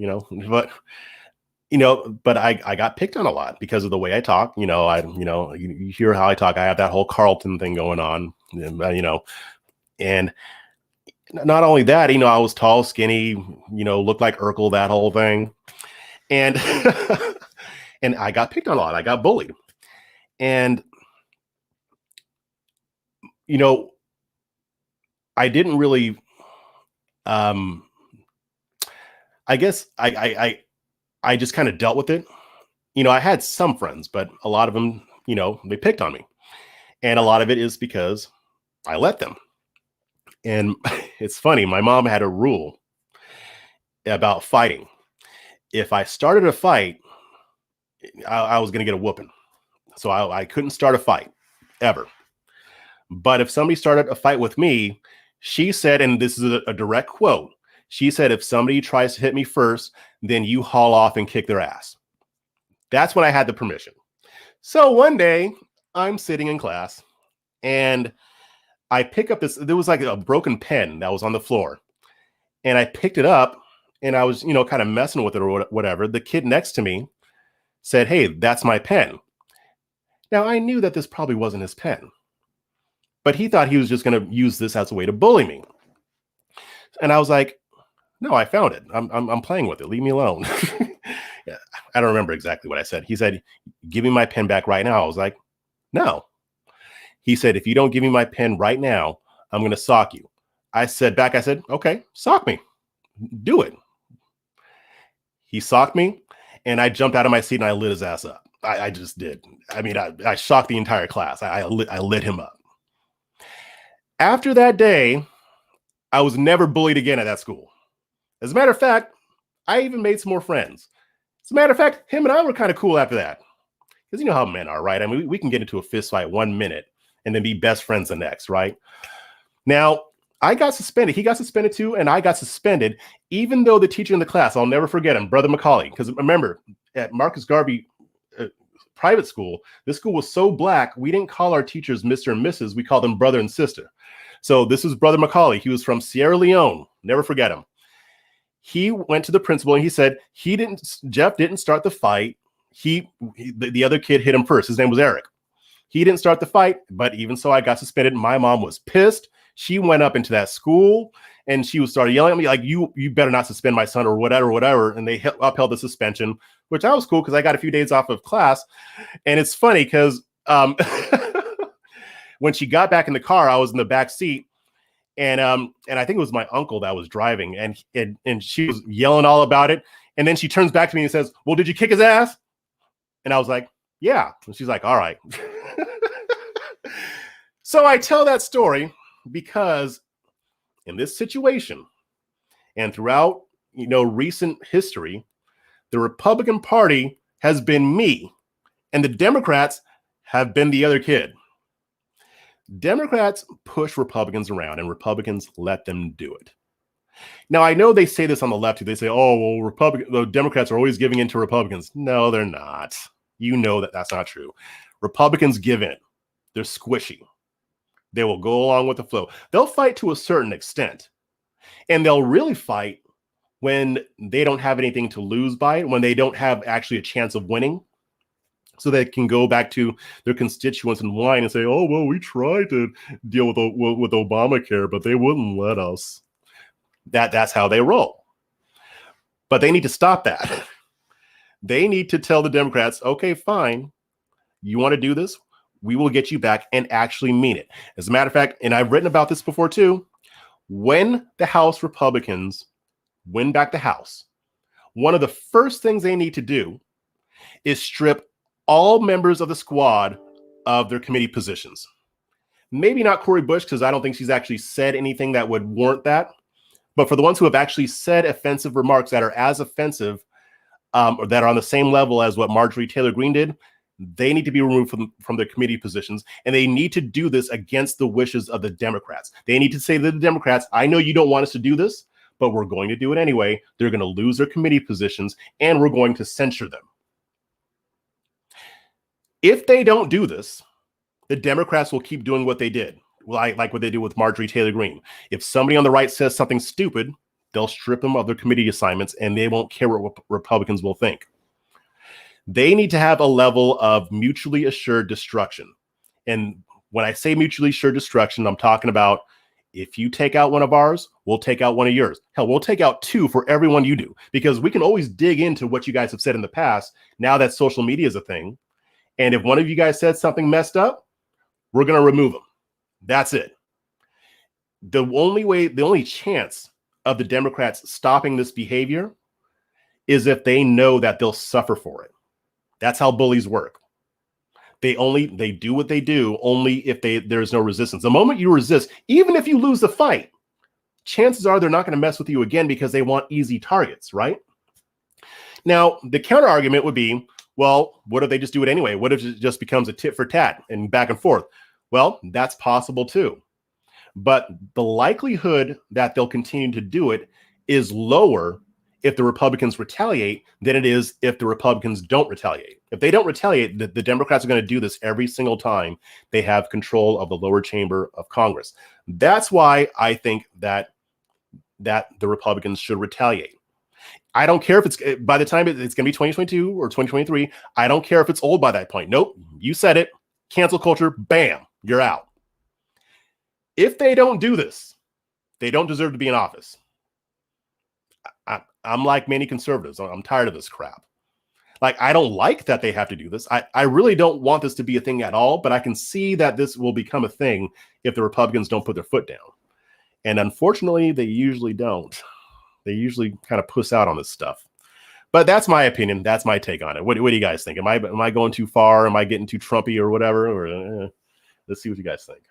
But I got picked on a lot because of the way I talk. You hear how I talk. I have that whole Carlton thing going on, and not only that, I was tall, skinny, looked like Urkel, that whole thing. And, and I got picked on a lot. I got bullied. And, I didn't really, I guess I just kind of dealt with it. I had some friends, but a lot of them, they picked on me. And a lot of it is because I let them. And it's funny, my mom had a rule about fighting. If I started a fight, I was going to get a whooping. So I couldn't start a fight ever. But if somebody started a fight with me, she said, and this is a direct quote, she said, if somebody tries to hit me first, then you haul off and kick their ass. That's when I had the permission. So one day I'm sitting in class and I pick up this, there was like a broken pen that was on the floor. And I picked it up and I was, kind of messing with it or whatever. The kid next to me said, hey, that's my pen. Now I knew that this probably wasn't his pen, but he thought he was just going to use this as a way to bully me. And I was like, no, I found it. I'm playing with it. Leave me alone. Yeah, I don't remember exactly what I said. He said, give me my pen back right now. I was like, no. He said, if you don't give me my pen right now, I'm going to sock you. I said, okay, sock me. Do it. He socked me and I jumped out of my seat and I lit his ass up. I just did. I mean, I shocked the entire class. I lit him up. After that day, I was never bullied again at that school. As a matter of fact, I even made some more friends. As a matter of fact, him and I were kind of cool after that. Because you know how men are, right? I mean, we can get into a fist fight 1 minute and then be best friends the next, right? Now, I got suspended. He got suspended too, and I got suspended, even though the teacher in the class, I'll never forget him, Brother Macaulay. Because remember, at Marcus Garvey private school, this school was so black, we didn't call our teachers Mr. and Mrs. We called them brother and sister. So this was Brother Macaulay. He was from Sierra Leone. Never forget him. He went to the principal and he said, Jeff didn't start the fight. The other kid hit him first. His name was Eric. He didn't start the fight, but even so, I got suspended. My mom was pissed. She went up into that school and she was started yelling at me like, you better not suspend my son or whatever. And they upheld the suspension, which I was cool because I got a few days off of class. And it's funny because when she got back in the car, I was in the back seat. And I think it was my uncle that was driving, and she was yelling all about it. And then she turns back to me and says, "Well, did you kick his ass?" And I was like, "Yeah." And she's like, "All right." So I tell that story because in this situation and throughout, recent history, the Republican Party has been me, and the Democrats have been the other kid. Democrats push Republicans around and Republicans let them do it. Now, I know they say this on the left. They say, oh, well, the Democrats are always giving in to Republicans. No, they're not. You know that that's not true. Republicans give in. They're squishy. They will go along with the flow. They'll fight to a certain extent. And they'll really fight when they don't have anything to lose by it, when they don't have actually a chance of winning. So they can go back to their constituents and whine and say, oh, well, we tried to deal with Obamacare, but they wouldn't let us. That's how they roll. But they need to stop that. They need to tell the Democrats, okay, fine. You want to do this? We will get you back and actually mean it. As a matter of fact, and I've written about this before too, when the House Republicans win back the House, one of the first things they need to do is strip all members of the squad of their committee positions. Maybe not Cori Bush, because I don't think she's actually said anything that would warrant that. But for the ones who have actually said offensive remarks that are as offensive or that are on the same level as what Marjorie Taylor Greene did, they need to be removed from their committee positions. And they need to do this against the wishes of the Democrats. They need to say to the Democrats, I know you don't want us to do this, but we're going to do it anyway. They're going to lose their committee positions and we're going to censure them. If they don't do this, the Democrats will keep doing what they did, like what they did with Marjorie Taylor Greene. If somebody on the right says something stupid, they'll strip them of their committee assignments and they won't care what Republicans will think. They need to have a level of mutually assured destruction. And when I say mutually assured destruction, I'm talking about if you take out one of ours, we'll take out one of yours. Hell, we'll take out two for every one you do, because we can always dig into what you guys have said in the past now that social media is a thing. And if one of you guys said something messed up, we're going to remove them. That's it. The only chance of the Democrats stopping this behavior is if they know that they'll suffer for it. That's how bullies work. They do what they do only if there's no resistance. The moment you resist, even if you lose the fight, chances are they're not going to mess with you again because they want easy targets, right? Now, the counter argument would be, well, what if they just do it anyway? What if it just becomes a tit for tat and back and forth? Well, that's possible too. But the likelihood that they'll continue to do it is lower if the Republicans retaliate than it is if the Republicans don't retaliate. If they don't retaliate, the Democrats are going to do this every single time they have control of the lower chamber of Congress. That's why I think that the Republicans should retaliate. I don't care if it's by the time it's going to be 2022 or 2023. I don't care if it's old by that point. Nope. You said it. Cancel culture. Bam. You're out. If they don't do this, they don't deserve to be in office. I'm like many conservatives. I'm tired of this crap. Like, I don't like that they have to do this. I really don't want this to be a thing at all, but I can see that this will become a thing if the Republicans don't put their foot down. And unfortunately, they usually don't. They usually kind of puss out on this stuff. But that's my opinion. That's my take on it. What do you guys think? Am I going too far? Am I getting too Trumpy or whatever? Or let's see what you guys think.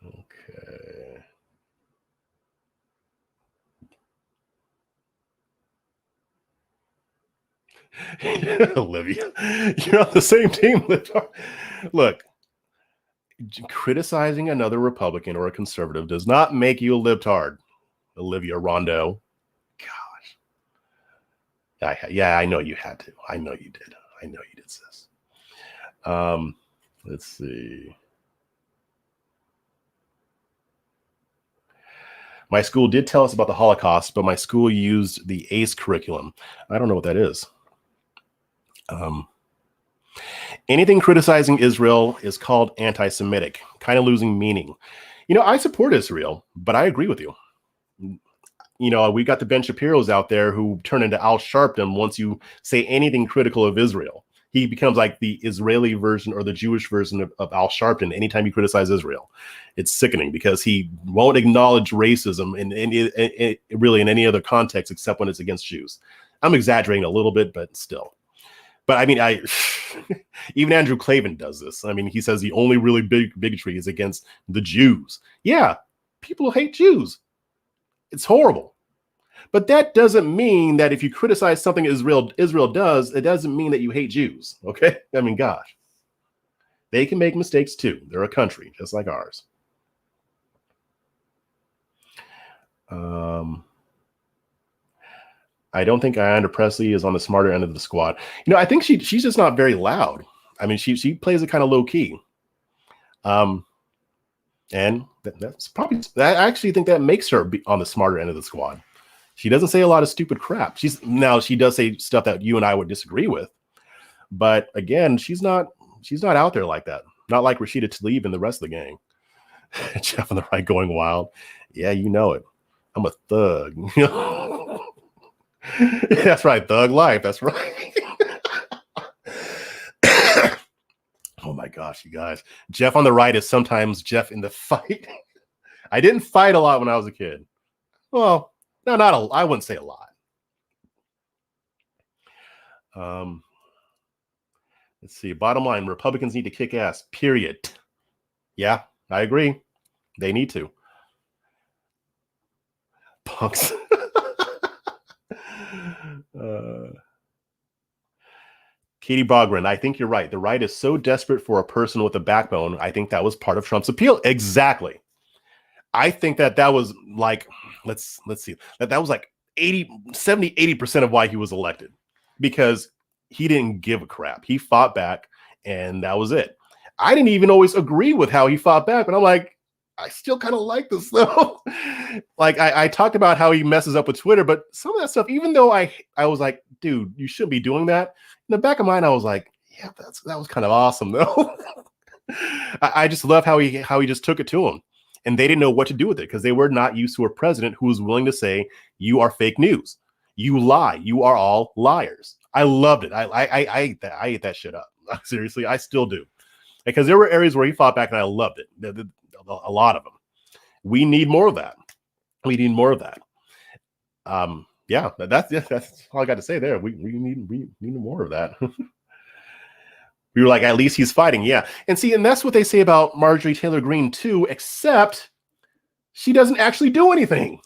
Okay. Olivia, you're on the same team. Look, criticizing another Republican or a conservative does not make you a libtard, Olivia Rondo. Gosh. Yeah, I know you had to. I know you did. I know you did, sis. Let's see. My school did tell us about the Holocaust, but my school used the ACE curriculum. I don't know what that is. Anything criticizing Israel is called anti-Semitic, kind of losing meaning. I support Israel, but I agree with you. We got the Ben Shapiro's out there who turn into Al Sharpton once you say anything critical of Israel. He becomes like the Israeli version or the Jewish version of Al Sharpton anytime you criticize Israel. It's sickening because he won't acknowledge racism in really in any other context except when it's against Jews. I'm exaggerating a little bit, but still. But I mean, even Andrew Klavan does this. I mean, he says the only really big bigotry is against the Jews. Yeah, people hate Jews. It's horrible. But that doesn't mean that if you criticize something Israel does, it doesn't mean that you hate Jews. Okay? I mean, gosh. They can make mistakes too. They're a country just like ours. I don't think Ayanna Presley is on the smarter end of the squad. I think she's just not very loud. I mean, she plays it kind of low key. And that's probably, I actually think that makes her be on the smarter end of the squad. She doesn't say a lot of stupid crap. She does say stuff that you and I would disagree with. But again, she's not out there like that. Not like Rashida Tlaib and the rest of the gang. Jeff on the right going wild. Yeah, you know it. I'm a thug. That's right, thug life. That's right. Oh my gosh, you guys. Jeff on the right is sometimes Jeff in the fight. I didn't fight a lot when I was a kid. Well, no, I wouldn't say a lot. Let's see. Bottom line, Republicans need to kick ass, period. Yeah, I agree. They need to. Punks. Katie Bogren, I think you're right. The right is so desperate for a person with a backbone. I think that was part of Trump's appeal. Exactly. I think that was like, let's see, that was like 80% of why he was elected, because he didn't give a crap. He fought back and that was it. I didn't even always agree with how he fought back, but I'm like, I still kind of like this though. Like I talked about how he messes up with Twitter, but some of that stuff, even though I was like, dude, you shouldn't be doing that. In the back of mind, I was like, yeah, that was kind of awesome though. I just love how he just took it to him, and they didn't know what to do with it because they were not used to a president who was willing to say, you are fake news. You lie. You are all liars. I loved it. I ate that. I ate that shit up. Seriously, I still do. Because there were areas where he fought back and I loved it. A lot of them. We need more of that. We need more of that. Yeah, that's all I got to say there. We need more of that. We were like, at least he's fighting. Yeah. And see, and that's what they say about Marjorie Taylor Greene too, except she doesn't actually do anything.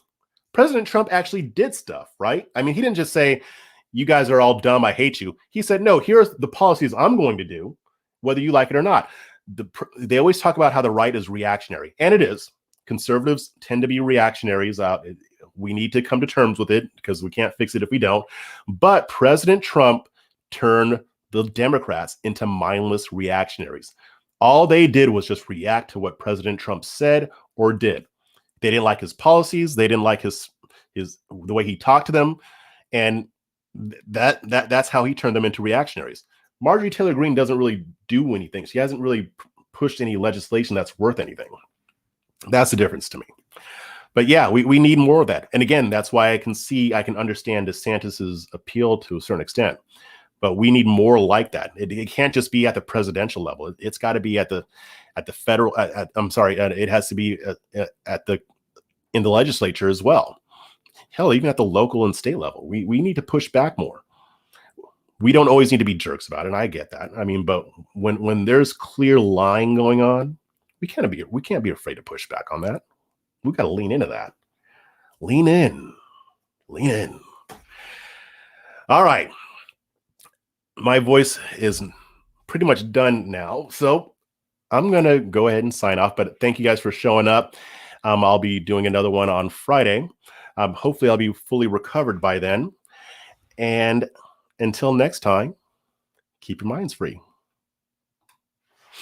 President Trump actually did stuff, right? I mean, he didn't just say, you guys are all dumb, I hate you. He said, no, here's the policies I'm going to do, whether you like it or not. They always talk about how the right is reactionary, and it is. Conservatives tend to be reactionaries. We need to come to terms with it because we can't fix it if we don't. But President Trump turned the Democrats into mindless reactionaries. All they did was just react to what President Trump said or did. They didn't like his policies. They didn't like the way he talked to them, and that's how he turned them into reactionaries. Marjorie Taylor Greene doesn't really do anything. She hasn't really pushed any legislation that's worth anything. That's the difference to me. But yeah, we need more of that. And again, that's why I can understand DeSantis's appeal to a certain extent. But we need more like that. It can't just be at the presidential level. It's got to be at the federal. It has to be in the legislature as well. Hell, even at the local and state level, we need to push back more. We don't always need to be jerks about it, and I get that. I mean, but when there's clear lying going on, we can't be afraid to push back on that. We got to lean into that. Lean in. All right. My voice is pretty much done now, so I'm going to go ahead and sign off, but thank you guys for showing up. I'll be doing another one on Friday. Hopefully I'll be fully recovered by then. And until next time, keep your minds free.